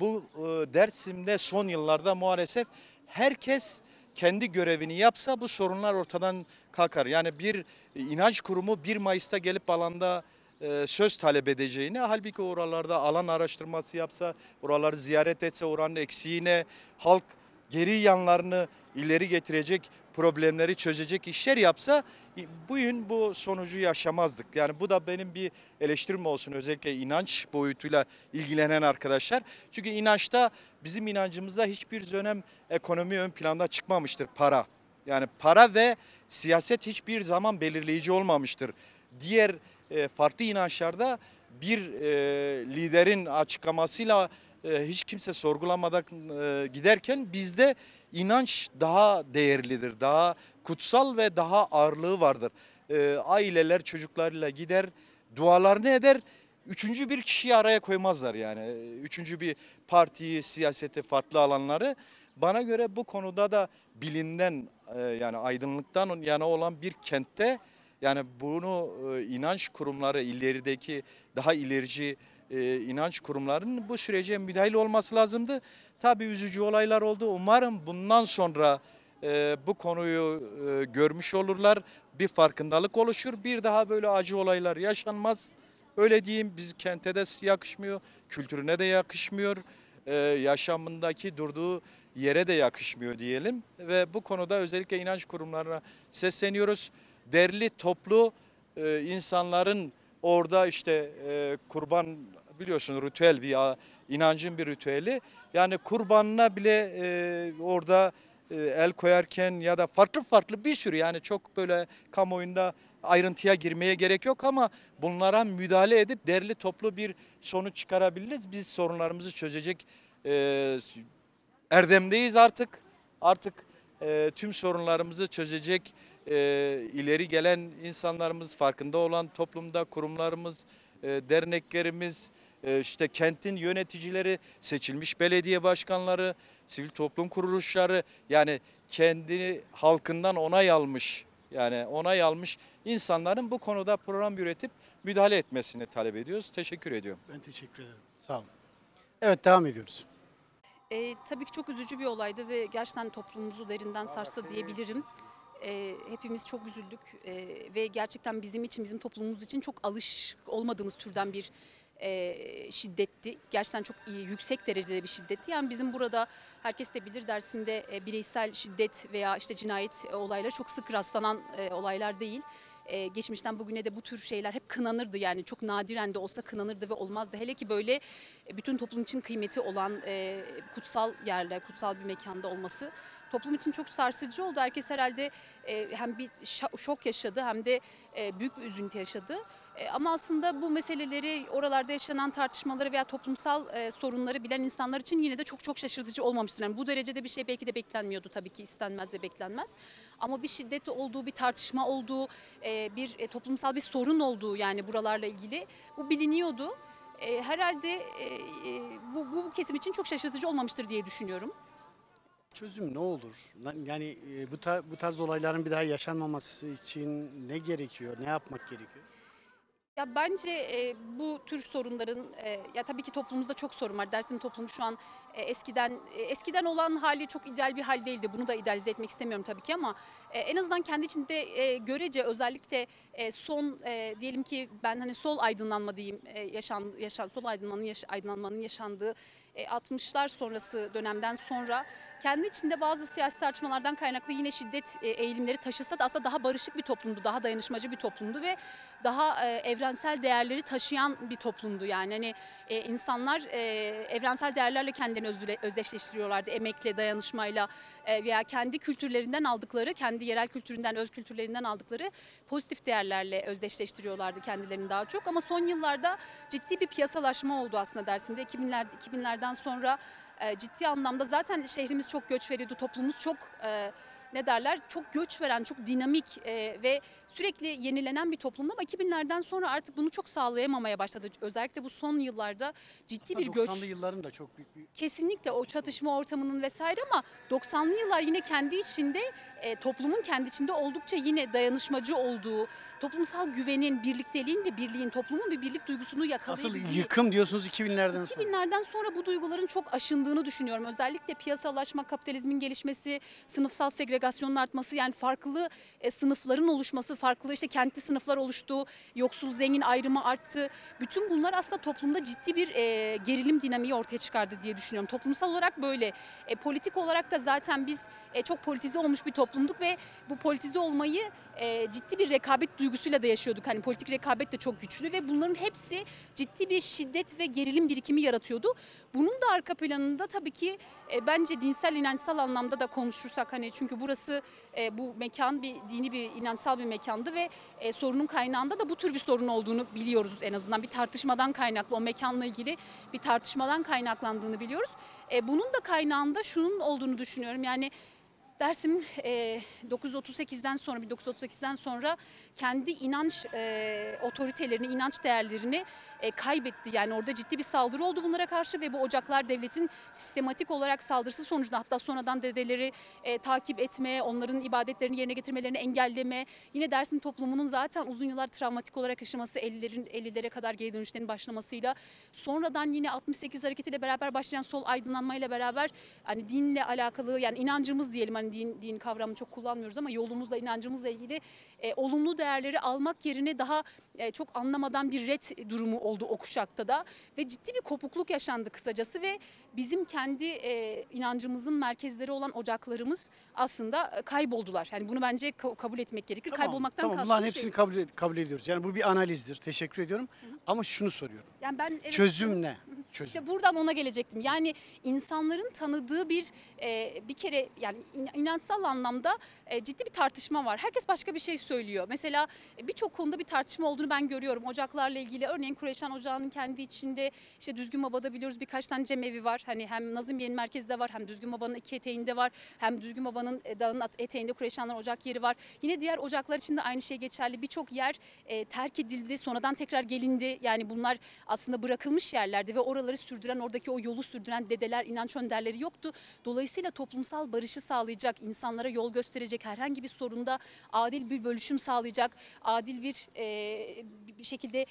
Bu Dersim'de son yıllarda maalesef herkes kendi görevini yapsa bu sorunlar ortadan kalkar. Yani bir inanç kurumu 1 Mayıs'ta gelip alanda söz talep edeceğine, halbuki oralarda alan araştırması yapsa, oraları ziyaret etse, oranın eksiğine, halk geri yanlarını ileri getirecek, problemleri çözecek işler yapsa bugün bu sonucu yaşamazdık. Yani bu da benim bir eleştirim olsun, özellikle inanç boyutuyla ilgilenen arkadaşlar. Çünkü inançta, bizim inancımızda hiçbir dönem ekonomi ön planda çıkmamıştır, para. Yani para ve siyaset hiçbir zaman belirleyici olmamıştır. Diğer farklı inançlarda bir liderin açıklamasıyla hiç kimse sorgulamadan giderken bizde inanç daha değerlidir, daha kutsal ve daha ağırlığı vardır. Aileler çocuklarıyla gider, dualarını eder, üçüncü bir kişiyi araya koymazlar yani. Üçüncü bir partiyi, siyaseti, farklı alanları. Bana göre bu konuda da bilimden yani aydınlıktan yana olan bir kentte, yani bunu inanç kurumları, ilerideki daha ilerici inanç kurumlarının bu sürece müdahil olması lazımdı. Tabii üzücü olaylar oldu. Umarım bundan sonra bu konuyu görmüş olurlar. Bir farkındalık oluşur. Bir daha böyle acı olaylar yaşanmaz. Öyle diyeyim, biz kente de yakışmıyor, kültürüne de yakışmıyor, yaşamındaki durduğu yere de yakışmıyor diyelim. Ve bu konuda özellikle inanç kurumlarına sesleniyoruz. Derli toplu insanların orada işte kurban, biliyorsun ritüel, bir inancın bir ritüeli. Yani kurbanına bile orada el koyarken ya da farklı bir sürü, yani çok böyle kamuoyunda ayrıntıya girmeye gerek yok ama bunlara müdahale edip derli toplu bir sonuç çıkarabiliriz. Biz sorunlarımızı çözecek erdemdeyiz artık. Artık tüm sorunlarımızı çözecek ileri gelen insanlarımız, farkında olan toplumda kurumlarımız, derneklerimiz, işte kentin yöneticileri, seçilmiş belediye başkanları, sivil toplum kuruluşları, yani kendi halkından onay almış, yani onay almış insanların bu konuda program üretip müdahale etmesini talep ediyoruz. Teşekkür ediyorum. Ben teşekkür ederim. Sağ olun. Evet, devam ediyoruz. Tabii ki çok üzücü bir olaydı ve gerçekten toplumumuzu derinden sarstı diyebilirim. Hepimiz çok üzüldük ve gerçekten bizim için, bizim toplumumuz için çok alışık olmadığımız türden bir şiddetti. Gerçekten çok yüksek derecede bir şiddetti. Yani bizim burada, herkes de bilir, Dersim'de bireysel şiddet veya işte cinayet olayları çok sık rastlanan olaylar değil. Geçmişten bugüne de bu tür şeyler hep kınanırdı, yani çok nadiren de olsa kınanırdı ve olmazdı. Hele ki böyle bütün toplum için kıymeti olan kutsal yerler, kutsal bir mekanda olması toplum için çok sarsıcı oldu. Herkes herhalde hem bir şok yaşadı hem de büyük bir üzüntü yaşadı. Ama aslında bu meseleleri, oralarda yaşanan tartışmaları veya toplumsal sorunları bilen insanlar için yine de çok şaşırtıcı olmamıştır. Yani bu derecede bir şey belki de beklenmiyordu, tabii ki istenmez ve beklenmez. Ama bir şiddet olduğu, bir tartışma olduğu, bir toplumsal bir sorun olduğu, yani buralarla ilgili bu biliniyordu. Herhalde bu kesim için çok şaşırtıcı olmamıştır diye düşünüyorum. Çözüm ne olur? Yani bu tarz olayların bir daha yaşanmaması için ne gerekiyor? Ne yapmak gerekiyor? Ya bence bu tür sorunların, ya tabii ki toplumumuzda çok sorun var. Dersim toplumu şu an eskiden olan hali çok ideal bir hal değildi. Bunu da idealize etmek istemiyorum tabii ki ama en azından kendi içinde görece, özellikle son diyelim ki ben hani sol aydınlanma diyeyim, sol aydınlanmanın yaşandığı 60'lar sonrası dönemden sonra kendi içinde bazı siyasi tartışmalardan kaynaklı yine şiddet eğilimleri taşısa da aslında daha barışık bir toplumdu, daha dayanışmacı bir toplumdu ve daha evrensel değerleri taşıyan bir toplumdu. Yani hani insanlar evrensel değerlerle kendilerini özdeşleştiriyorlardı, emekle, dayanışmayla veya kendi kültürlerinden aldıkları, kendi yerel kültüründen, öz kültürlerinden aldıkları pozitif değerlerle özdeşleştiriyorlardı kendilerini daha çok. Ama son yıllarda ciddi bir piyasalaşma oldu aslında Dersim'de. 2000'lerden sonra ciddi anlamda zaten şehrimiz çok göç veriyordu, toplumumuz çok çok göç veren, çok dinamik ve sürekli yenilenen bir toplumda ama 2000'lerden sonra artık bunu çok sağlayamamaya başladı. Özellikle bu son yıllarda ciddi bir göç. 90'lı yılların da çok büyük bir... Kesinlikle o çatışma ortamının vesaire ama 90'lı yıllar yine kendi içinde toplumun kendi içinde oldukça yine dayanışmacı olduğu, toplumsal güvenin, birlikteliğin ve birliğin, toplumun bir birlik duygusunu Asıl yakalayabildiği. yıkım diyorsunuz 2000'lerden sonra. 2000'lerden sonra bu duyguların çok aşındığını düşünüyorum. Özellikle piyasalaşma, kapitalizmin gelişmesi, sınıfsal segregasyonun artması, yani farklı sınıfların oluşması, farklı işte kentli sınıflar oluştu, yoksul zengin ayrımı arttı. Bütün bunlar aslında toplumda ciddi bir gerilim dinamiği ortaya çıkardı diye düşünüyorum. Toplumsal olarak böyle. Politik olarak da zaten biz çok politize olmuş bir toplumduk ve bu politize olmayı ciddi bir rekabet duygusuyla da yaşıyorduk. Hani politik rekabet de çok güçlü ve bunların hepsi ciddi bir şiddet ve gerilim birikimi yaratıyordu. Bunun da arka planında tabii ki bence dinsel, inançsal anlamda da konuşursak, hani çünkü burası bu mekan bir dini, bir inançsal bir mekandı ve sorunun kaynağında da bu tür bir sorun olduğunu biliyoruz en azından. Bir tartışmadan kaynaklı, o mekanla ilgili bir tartışmadan kaynaklandığını biliyoruz. Bunun da kaynağında şunun olduğunu düşünüyorum. Yani Dersim 1938'den sonra kendi inanç otoritelerini, inanç değerlerini kaybetti. Yani orada ciddi bir saldırı oldu bunlara karşı ve bu ocaklar devletin sistematik olarak saldırısı sonucunda, hatta sonradan dedeleri takip etme, onların ibadetlerini yerine getirmelerini engelleme, yine Dersim toplumunun zaten uzun yıllar travmatik olarak yaşaması, 50'lere kadar geri dönüşlerin başlamasıyla, sonradan yine 68 hareketiyle beraber başlayan sol aydınlanmayla beraber hani dinle alakalı, yani inancımız diyelim, hani din kavramını çok kullanmıyoruz ama yolumuzla, inancımızla ilgili olumlu değerleri almak yerine daha çok anlamadan bir ret durumu oldu o kuşakta da ve ciddi bir kopukluk yaşandı kısacası ve bizim kendi inancımızın merkezleri olan ocaklarımız aslında kayboldular. Yani bunu bence kabul etmek gerekir. Kaybolmaktan Tamam, kastım bunların hepsini kabul ediyoruz. Yani bu bir analizdir. Teşekkür ediyorum. Ama şunu soruyorum. Yani ben Çözüm ne? Çözüm. İşte buradan ona gelecektim. Yani insanların tanıdığı bir kere, yani inançsal anlamda ciddi bir tartışma var. Herkes başka bir şey söylüyor. Mesela birçok konuda bir tartışma olduğunu ben görüyorum. Ocaklarla ilgili örneğin Kureyşan Ocağı'nın kendi içinde işte Düzgün Baba'da biliyoruz birkaç tane cemevi var. Hani hem Nazım merkezde var, hem Düzgün Baba'nın iki eteğinde var, hem Düzgün Baba'nın dağın eteğinde Kureyşanların ocak yeri var. Yine diğer ocaklar için de aynı şey geçerli. Birçok yer terk edildi, sonradan tekrar gelindi. Yani bunlar aslında bırakılmış yerlerdi ve oraları sürdüren, oradaki o yolu sürdüren dedeler, inanç önderleri yoktu. Dolayısıyla toplumsal barışı sağlayacak, insanlara yol gösterecek, herhangi bir sorunda adil bir bölüşüm sağlayacak, adil bir şekilde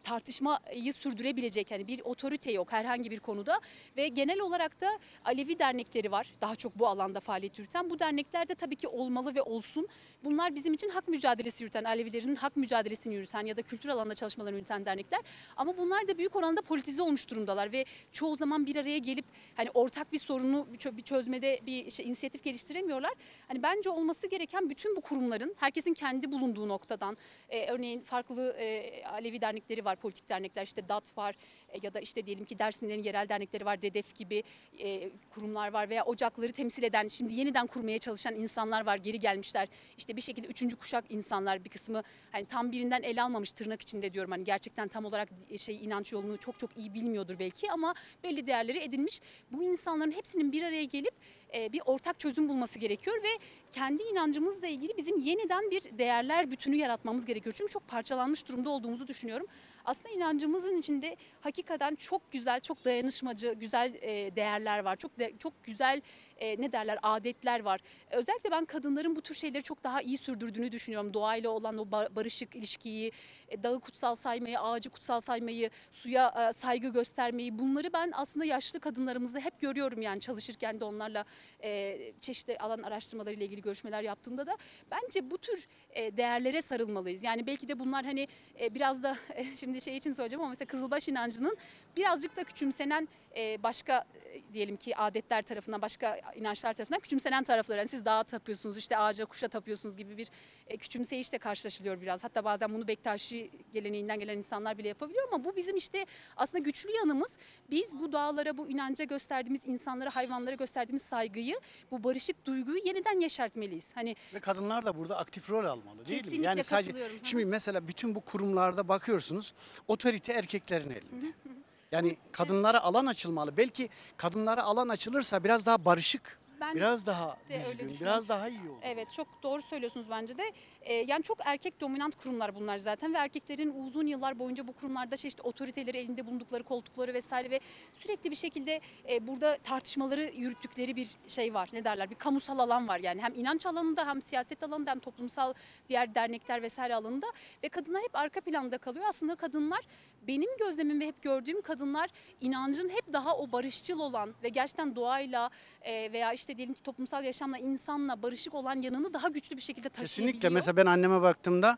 tartışmayı sürdürebilecek, yani bir otorite yok herhangi bir konuda ve genel olarak da Alevi dernekleri var. Daha çok bu alanda faaliyet yürüten. Bu dernekler de tabii ki olmalı ve olsun. Bunlar bizim için hak mücadelesi yürüten, Alevilerin hak mücadelesini yürüten ya da kültür alanında çalışmalarını yürüten dernekler. Ama bunlar da büyük oranda politize olmuş durumdalar ve çoğu zaman bir araya gelip hani ortak bir sorunu bir çözmede bir inisiyatif geliştiremiyorlar. Hani bence olması gereken bütün bu kurumların, herkesin kendi bulunduğu noktadan, örneğin farklı Alevi dernekleri var, politik dernekler, işte DAT var ya da işte diyelim ki Dersimlerin yerel dernekleri var, DEDEF gibi kurumlar var veya ocakları temsil eden, şimdi yeniden kurmaya çalışan insanlar var, geri gelmişler. İşte bir şekilde üçüncü kuşak insanlar, bir kısmı hani tam birinden ele almamış, tırnak içinde diyorum, hani gerçekten tam olarak inanç yolunu çok iyi bilmiyordur belki ama belli değerleri edinmiş. Bu insanların hepsinin bir araya gelip bir ortak çözüm bulması gerekiyor ve kendi inancımızla ilgili bizim yeniden bir değerler bütünü yaratmamız gerekiyor. Çünkü çok parçalanmış durumda olduğumuzu düşünüyorum. Aslında inancımızın içinde hakikaten çok güzel, çok dayanışmacı, güzel değerler var. Çok güzel adetler var. Özellikle ben kadınların bu tür şeyleri çok daha iyi sürdürdüğünü düşünüyorum. Doğayla olan o barışık ilişkiyi, dağı kutsal saymayı, ağacı kutsal saymayı, suya saygı göstermeyi, bunları ben aslında yaşlı kadınlarımızda hep görüyorum, yani çalışırken de onlarla çeşitli alan araştırmaları ile ilgili görüşmeler yaptığımda da bence bu tür değerlere sarılmalıyız. Yani belki de bunlar hani biraz da şimdi şey için söyleyeceğim ama mesela Kızılbaş inancının birazcık da küçümsenen başka diyelim ki adetler tarafından, başka inançlar tarafından küçümsenen tarafları. Yani siz dağa tapıyorsunuz, işte ağaca kuşa tapıyorsunuz gibi bir küçümseyişle karşılaşılıyor biraz. Hatta bazen bunu Bektaşi geleneğinden gelen insanlar bile yapabiliyor ama bu bizim işte aslında güçlü yanımız. Biz bu dağlara, bu inanca gösterdiğimiz, insanlara, hayvanlara gösterdiğimiz saygıyı, bu barışık duyguyu yeniden yeşertmeliyiz. Hani ve kadınlar da burada aktif rol almalı, değil mi? Kesinlikle Yani sadece katılıyorum. şimdi mesela bütün bu kurumlarda bakıyorsunuz, otorite erkeklerin elinde. Yani kadınlara alan açılmalı. Belki kadınlara alan açılırsa biraz daha barışık Ben biraz daha de öyle düzgün, düşünüyorum. biraz daha iyi olur. Evet, çok doğru söylüyorsunuz bence de. Yani çok erkek dominant kurumlar bunlar zaten ve erkeklerin uzun yıllar boyunca bu kurumlarda çeşitli otoriteleri elinde bulundukları koltukları vesaire ve sürekli bir şekilde burada tartışmaları yürüttükleri bir şey var. Ne derler? Bir kamusal alan var yani hem inanç alanında hem siyaset alanında hem toplumsal diğer dernekler vesaire alanında ve kadınlar hep arka planda kalıyor. Aslında kadınlar benim gözlemim ve hep gördüğüm kadınlar inancın hep daha o barışçıl olan ve gerçekten doğayla veya işte diyelim ki toplumsal yaşamla, insanla barışık olan yanını daha güçlü bir şekilde taşıyabiliyor. Kesinlikle. Mesela ben anneme baktığımda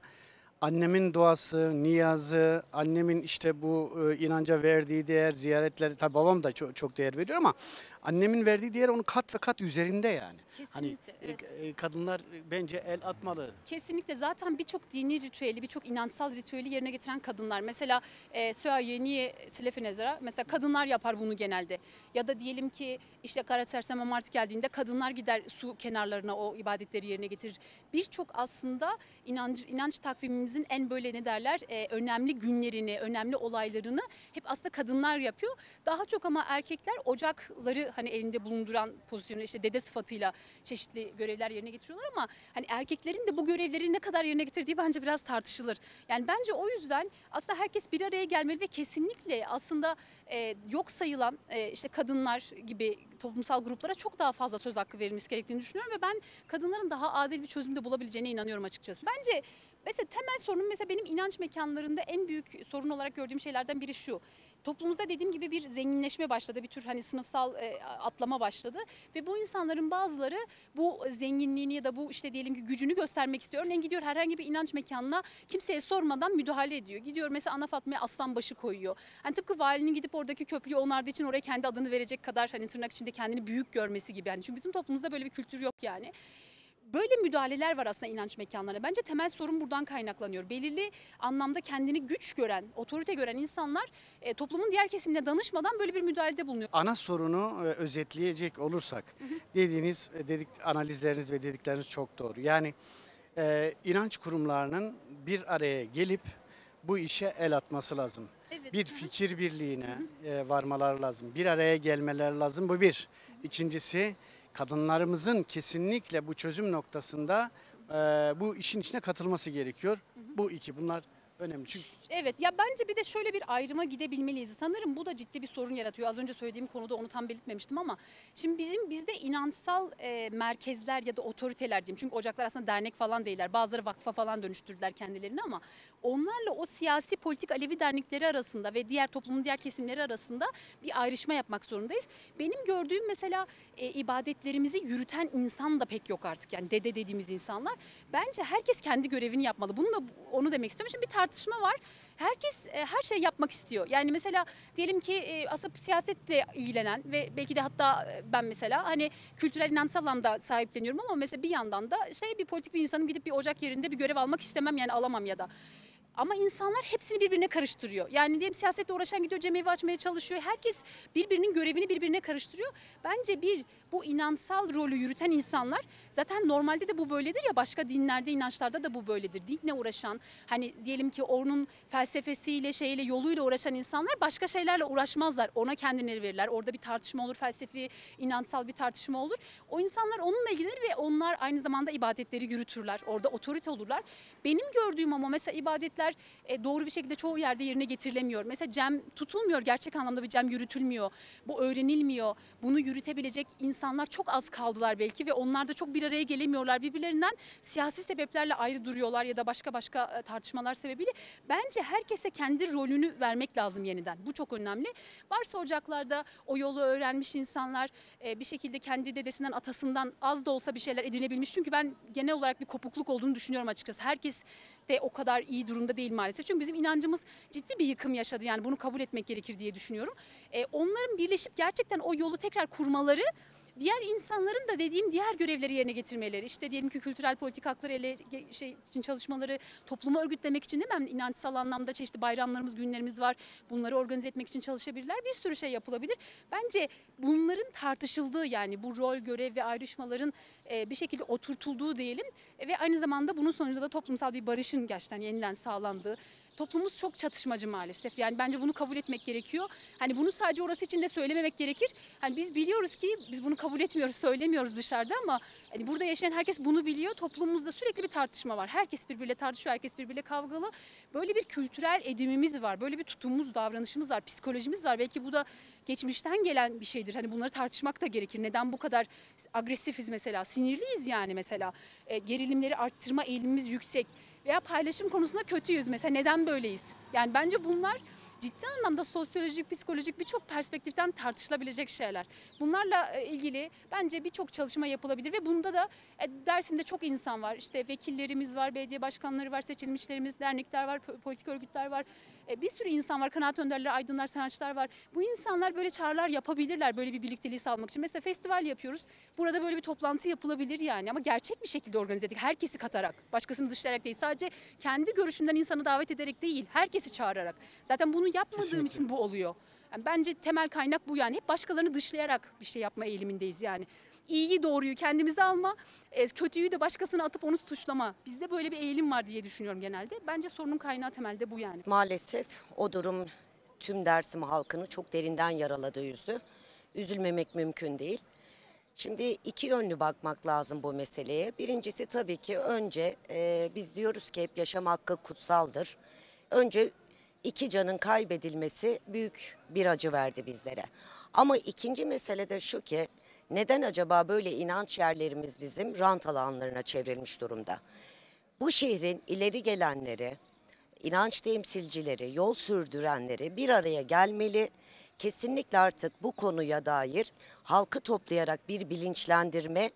annemin duası, niyazı, annemin işte bu inanca verdiği değer, ziyaretleri, tabii babam da çok değer veriyor ama annemin verdiği değer onun kat ve kat üzerinde yani. Kesinlikle, evet. Kadınlar bence el atmalı. Kesinlikle zaten birçok dini ritüeli, birçok inançsal ritüeli yerine getiren kadınlar. Mesela Söğyeniye Tilefenezara mesela kadınlar yapar bunu genelde. Ya da diyelim ki işte Kara Serseme Mart geldiğinde kadınlar gider su kenarlarına o ibadetleri yerine getirir. Birçok aslında inanç takvimimizin en böyle ne derler önemli günlerini, önemli olaylarını hep aslında kadınlar yapıyor. Daha çok ama erkekler ocakları hani elinde bulunduran pozisyonu işte dede sıfatıyla çeşitli görevler yerine getiriyorlar ama hani erkeklerin de bu görevleri ne kadar yerine getirdiği bence biraz tartışılır. Yani bence o yüzden aslında herkes bir araya gelmeli ve kesinlikle aslında yok sayılan işte kadınlar gibi toplumsal gruplara çok daha fazla söz hakkı verilmesi gerektiğini düşünüyorum ve ben kadınların daha adil bir çözümde bulabileceğine inanıyorum açıkçası. Bence mesela temel sorun mesela benim inanç mekanlarında en büyük sorun olarak gördüğüm şeylerden biri şu. Toplumumuzda dediğim gibi bir zenginleşme başladı, bir tür hani sınıfsal atlama başladı ve bu insanların bazıları bu zenginliğini ya da bu işte diyelim ki gücünü göstermek istiyor. Örneğin gidiyor herhangi bir inanç mekanına kimseye sormadan müdahale ediyor. Gidiyor mesela Ana Fatma'ya aslanbaşı koyuyor. Hani tıpkı valinin gidip oradaki köprüyü onardığı için oraya kendi adını verecek kadar hani tırnak içinde kendini büyük görmesi gibi. Yani çünkü bizim toplumumuzda böyle bir kültür yok yani. Böyle müdahaleler var aslında inanç mekanlarına. Bence temel sorun buradan kaynaklanıyor. Belirli anlamda kendini güç gören, otorite gören insanlar toplumun diğer kesimine danışmadan böyle bir müdahalede bulunuyor. Ana sorunu özetleyecek olursak analizleriniz ve dedikleriniz çok doğru. Yani inanç kurumlarının bir araya gelip bu işe el atması lazım. Evet. Bir fikir birliğine varmaları lazım. Bir araya gelmeleri lazım. Bu bir. İkincisi kadınlarımızın kesinlikle bu çözüm noktasında bu işin içine katılması gerekiyor. Bu iki. Bunlar önemli. Çünkü Evet ya bence bir de şöyle bir ayrıma gidebilmeliyiz. Sanırım bu da ciddi bir sorun yaratıyor. Az önce söylediğim konuda onu tam belirtmemiştim ama şimdi bizde inançsal merkezler ya da otoriteler diyeyim. Çünkü ocaklar aslında dernek falan değiller. Bazıları vakfa falan dönüştürdüler kendilerini ama onlarla o siyasi politik Alevi dernekleri arasında ve diğer toplumun diğer kesimleri arasında bir ayrışma yapmak zorundayız. Benim gördüğüm mesela ibadetlerimizi yürüten insan da pek yok artık. Yani dede dediğimiz insanlar. Bence herkes kendi görevini yapmalı. Onu demek istiyorum. Şimdi bir tartışma var. Herkes her şey yapmak istiyor. Yani mesela diyelim ki aslında siyasetle ilgilenen ve belki de hatta ben mesela hani kültürel inançsal alanda sahipleniyorum ama mesela bir yandan da bir politik bir insanın gidip bir ocak yerinde bir görev almak istemem yani alamam ya da. Ama insanlar hepsini birbirine karıştırıyor. Yani diyelim siyasetle uğraşan gidiyor cemevi açmaya çalışıyor. Herkes birbirinin görevini birbirine karıştırıyor. Bence bu inançsal rolü yürüten insanlar zaten normalde de bu böyledir ya başka dinlerde, inançlarda da bu böyledir. Dinle uğraşan hani diyelim ki onun felsefesiyle yoluyla uğraşan insanlar başka şeylerle uğraşmazlar. Ona kendileri verirler. Orada bir tartışma olur, felsefi, inançsal bir tartışma olur. O insanlar onunla ilgilenir ve onlar aynı zamanda ibadetleri yürütürler. Orada otorite olurlar. Benim gördüğüm ama mesela ibadetler doğru bir şekilde çoğu yerde yerine getirilemiyor. Mesela cem tutulmuyor. Gerçek anlamda bir cem yürütülmüyor. Bu öğrenilmiyor. Bunu yürütebilecek insanlar çok az kaldılar belki ve onlar da çok bir araya gelemiyorlar. Birbirlerinden siyasi sebeplerle ayrı duruyorlar ya da başka tartışmalar sebebiyle. Bence herkese kendi rolünü vermek lazım yeniden. Bu çok önemli. Varsa ocaklarda o yolu öğrenmiş insanlar bir şekilde kendi dedesinden, atasından az da olsa bir şeyler edinebilmiş. Çünkü ben genel olarak bir kopukluk olduğunu düşünüyorum açıkçası. Herkes de o kadar iyi durumda değil maalesef. Çünkü bizim inancımız ciddi bir yıkım yaşadı. Yani bunu kabul etmek gerekir diye düşünüyorum. Onların birleşip gerçekten o yolu tekrar kurmaları, diğer insanların da dediğim diğer görevleri yerine getirmeleri, işte diyelim ki kültürel politik hakları için çalışmaları, toplumu örgütlemek için değil mi? İnançsal anlamda çeşitli bayramlarımız, günlerimiz var. Bunları organize etmek için çalışabilirler. Bir sürü şey yapılabilir. Bence bunların tartışıldığı yani bu rol, görev ve ayrışmaların bir şekilde oturtulduğu diyelim ve aynı zamanda bunun sonucunda da toplumsal bir barışın gerçekten yeniden sağlandığı, toplumumuz çok çatışmacı maalesef. Yani bence bunu kabul etmek gerekiyor. Hani bunu sadece orası için de söylememek gerekir. Hani biz biliyoruz ki biz bunu kabul etmiyoruz, söylemiyoruz dışarıda ama hani burada yaşayan herkes bunu biliyor. Toplumumuzda sürekli bir tartışma var. Herkes birbiriyle tartışıyor, herkes birbiriyle kavgalı. Böyle bir kültürel edimimiz var. Böyle bir tutumumuz, davranışımız var, psikolojimiz var. Belki bu da geçmişten gelen bir şeydir. Hani bunları tartışmak da gerekir. Neden bu kadar agresifiz mesela? Sinirliyiz yani mesela. Gerilimleri arttırma eğilimimiz yüksek. Veya paylaşım konusunda kötüyüz mesela. Neden böyleyiz? Yani bence bunlar ciddi anlamda sosyolojik, psikolojik birçok perspektiften tartışılabilecek şeyler. Bunlarla ilgili bence birçok çalışma yapılabilir ve bunda da Dersim'de çok insan var. İşte vekillerimiz var, belediye başkanları var, seçilmişlerimiz, dernekler var, politik örgütler var. Bir sürü insan var, kanaat önderleri, aydınlar, sanatçılar var. Bu insanlar böyle çağrılar yapabilirler böyle bir birlikteliği sağlamak için. Mesela festival yapıyoruz. Burada böyle bir toplantı yapılabilir yani ama gerçek bir şekilde organize edip herkesi katarak, başkasını dışlayarak değil, sadece kendi görüşünden insanı davet ederek değil, herkesi çağırarak. Zaten bunu yapmadığım için bu oluyor. Yani bence temel kaynak bu yani. Hep başkalarını dışlayarak bir şey yapma eğilimindeyiz yani. İyiyi doğruyu kendimize alma, kötüyü de başkasına atıp onu suçlama. Bizde böyle bir eğilim var diye düşünüyorum genelde. Bence sorunun kaynağı temelde bu yani. Maalesef o durum tüm Dersim halkını çok derinden yaraladı, üzdü. Üzülmemek mümkün değil. Şimdi iki yönlü bakmak lazım bu meseleye. Birincisi tabii ki önce biz diyoruz ki hep yaşam hakkı kutsaldır. Önce iki canın kaybedilmesi büyük bir acı verdi bizlere. Ama ikinci mesele de şu ki neden acaba böyle inanç yerlerimiz bizim rant alanlarına çevrilmiş durumda? Bu şehrin ileri gelenleri, inanç temsilcileri, yol sürdürenleri bir araya gelmeli. Kesinlikle artık bu konuya dair halkı toplayarak bir bilinçlendirme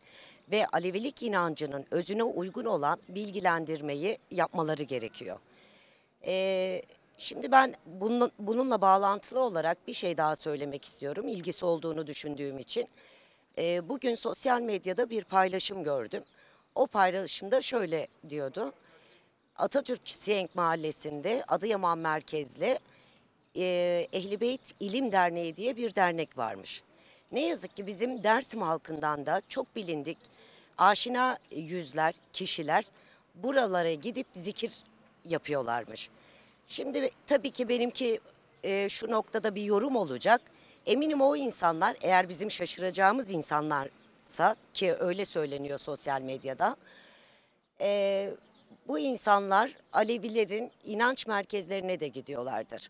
ve Alevilik inancının özüne uygun olan bilgilendirmeyi yapmaları gerekiyor. Şimdi ben bununla bağlantılı olarak bir şey daha söylemek istiyorum, ilgisi olduğunu düşündüğüm için. Bugün sosyal medyada bir paylaşım gördüm. O paylaşımda şöyle diyordu. Atatürk Siyenk Mahallesi'nde Adıyaman merkezli Ehl-i Beyt İlim Derneği diye bir dernek varmış. Ne yazık ki bizim Dersim halkından da çok bilindik aşina yüzler, kişiler buralara gidip zikir yapıyorlarmış. Şimdi tabii ki benimki şu noktada bir yorum olacak. Eminim o insanlar, eğer bizim şaşıracağımız insanlarsa, ki öyle söyleniyor sosyal medyada, bu insanlar Alevilerin inanç merkezlerine de gidiyorlardır.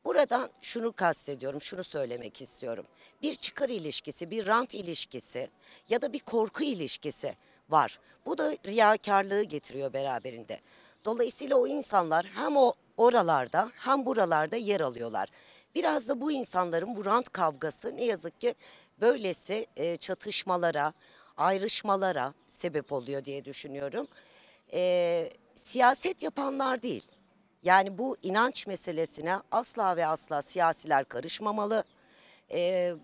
Buradan şunu kastediyorum, şunu söylemek istiyorum. Bir çıkar ilişkisi, bir rant ilişkisi ya da bir korku ilişkisi var. Bu da riyakarlığı getiriyor beraberinde. Dolayısıyla o insanlar hem oralarda hem buralarda yer alıyorlar. Biraz da bu insanların bu rant kavgası ne yazık ki böylesi çatışmalara, ayrışmalara sebep oluyor diye düşünüyorum. Siyaset yapanlar değil. Yani bu inanç meselesine asla ve asla siyasiler karışmamalı.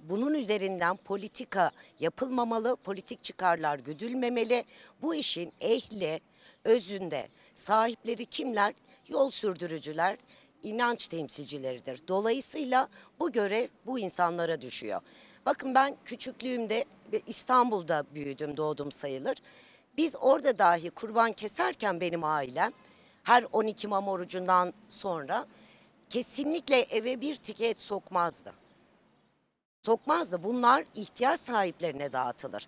Bunun üzerinden politika yapılmamalı, politik çıkarlar güdülmemeli. Bu işin ehli, özünde sahipleri kimler? Yol sürdürücüler, inanç temsilcileridir. Dolayısıyla bu görev bu insanlara düşüyor. Bakın ben küçüklüğümde İstanbul'da büyüdüm, doğdum sayılır. Biz orada dahi kurban keserken benim ailem her 12 Mam orucundan sonra kesinlikle eve bir tike et sokmazdı. Sokmazdı. Bunlar ihtiyaç sahiplerine dağıtılır.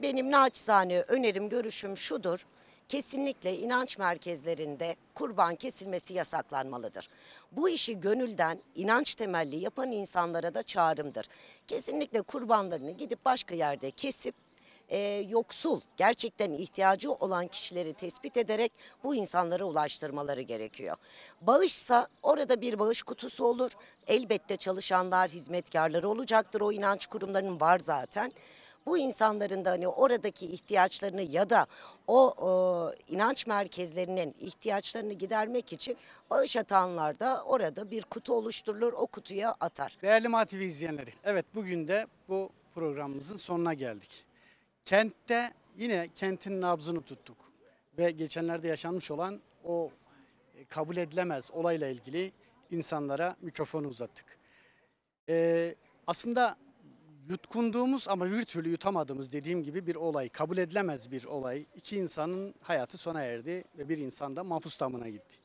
Benim naçizane önerim, görüşüm şudur. Kesinlikle inanç merkezlerinde kurban kesilmesi yasaklanmalıdır. Bu işi gönülden, inanç temelli yapan insanlara da çağrımdır. Kesinlikle kurbanlarını gidip başka yerde kesip yoksul, gerçekten ihtiyacı olan kişileri tespit ederek bu insanlara ulaştırmaları gerekiyor. Bağışsa orada bir bağış kutusu olur. Elbette çalışanlar, hizmetkarları olacaktır. O inanç kurumlarının var zaten. Bu insanların da hani oradaki ihtiyaçlarını ya da o inanç merkezlerinin ihtiyaçlarını gidermek için bağış atanlar da orada bir kutu oluşturulur, o kutuya atar. Değerli MATV izleyenleri, evet bugün de bu programımızın sonuna geldik. Kentte yine kentin nabzını tuttuk ve geçenlerde yaşanmış olan o kabul edilemez olayla ilgili insanlara mikrofonu uzattık. Aslında yutkunduğumuz ama bir türlü yutamadığımız, dediğim gibi, bir olay, kabul edilemez bir olay. İki insanın hayatı sona erdi ve bir insan da mahpus damına gitti.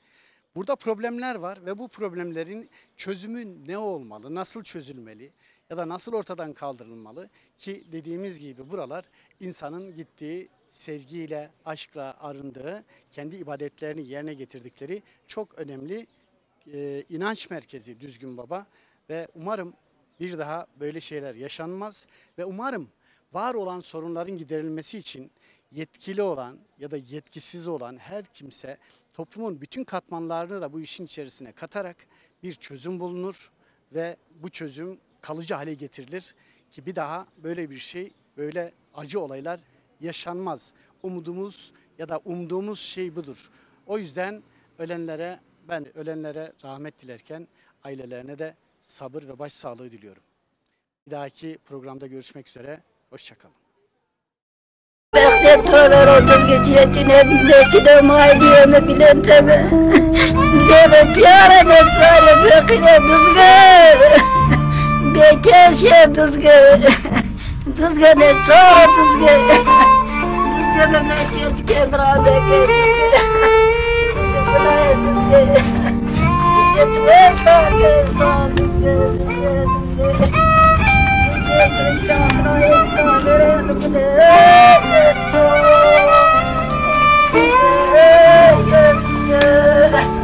Burada problemler var ve bu problemlerin çözümü ne olmalı, nasıl çözülmeli ya da nasıl ortadan kaldırılmalı ki dediğimiz gibi buralar insanın gittiği, sevgiyle, aşkla arındığı, kendi ibadetlerini yerine getirdikleri çok önemli inanç merkezi Düzgün Baba ve umarım bir daha böyle şeyler yaşanmaz ve umarım var olan sorunların giderilmesi için yetkili olan ya da yetkisiz olan her kimse toplumun bütün katmanlarını da bu işin içerisine katarak bir çözüm bulunur ve bu çözüm kalıcı hale getirilir ki bir daha böyle bir şey, böyle acı olaylar yaşanmaz. Umudumuz ya da umduğumuz şey budur. O yüzden ben ölenlere rahmet dilerken ailelerine de sabır ve başsağlığı diliyorum. Bir dahaki programda görüşmek üzere. Hoşçakalın. Beklettiler o dizgeciyetine, bekle mahaliyene bilen tabi. Deve piyara ne çare bekle dizge. Bekeşe dizge. Dizge ne çare dizge. Dizge ne meçet kendra bekle. Dizge bulaye dizge. Dizge tveşler gezdan dizge. Yeah.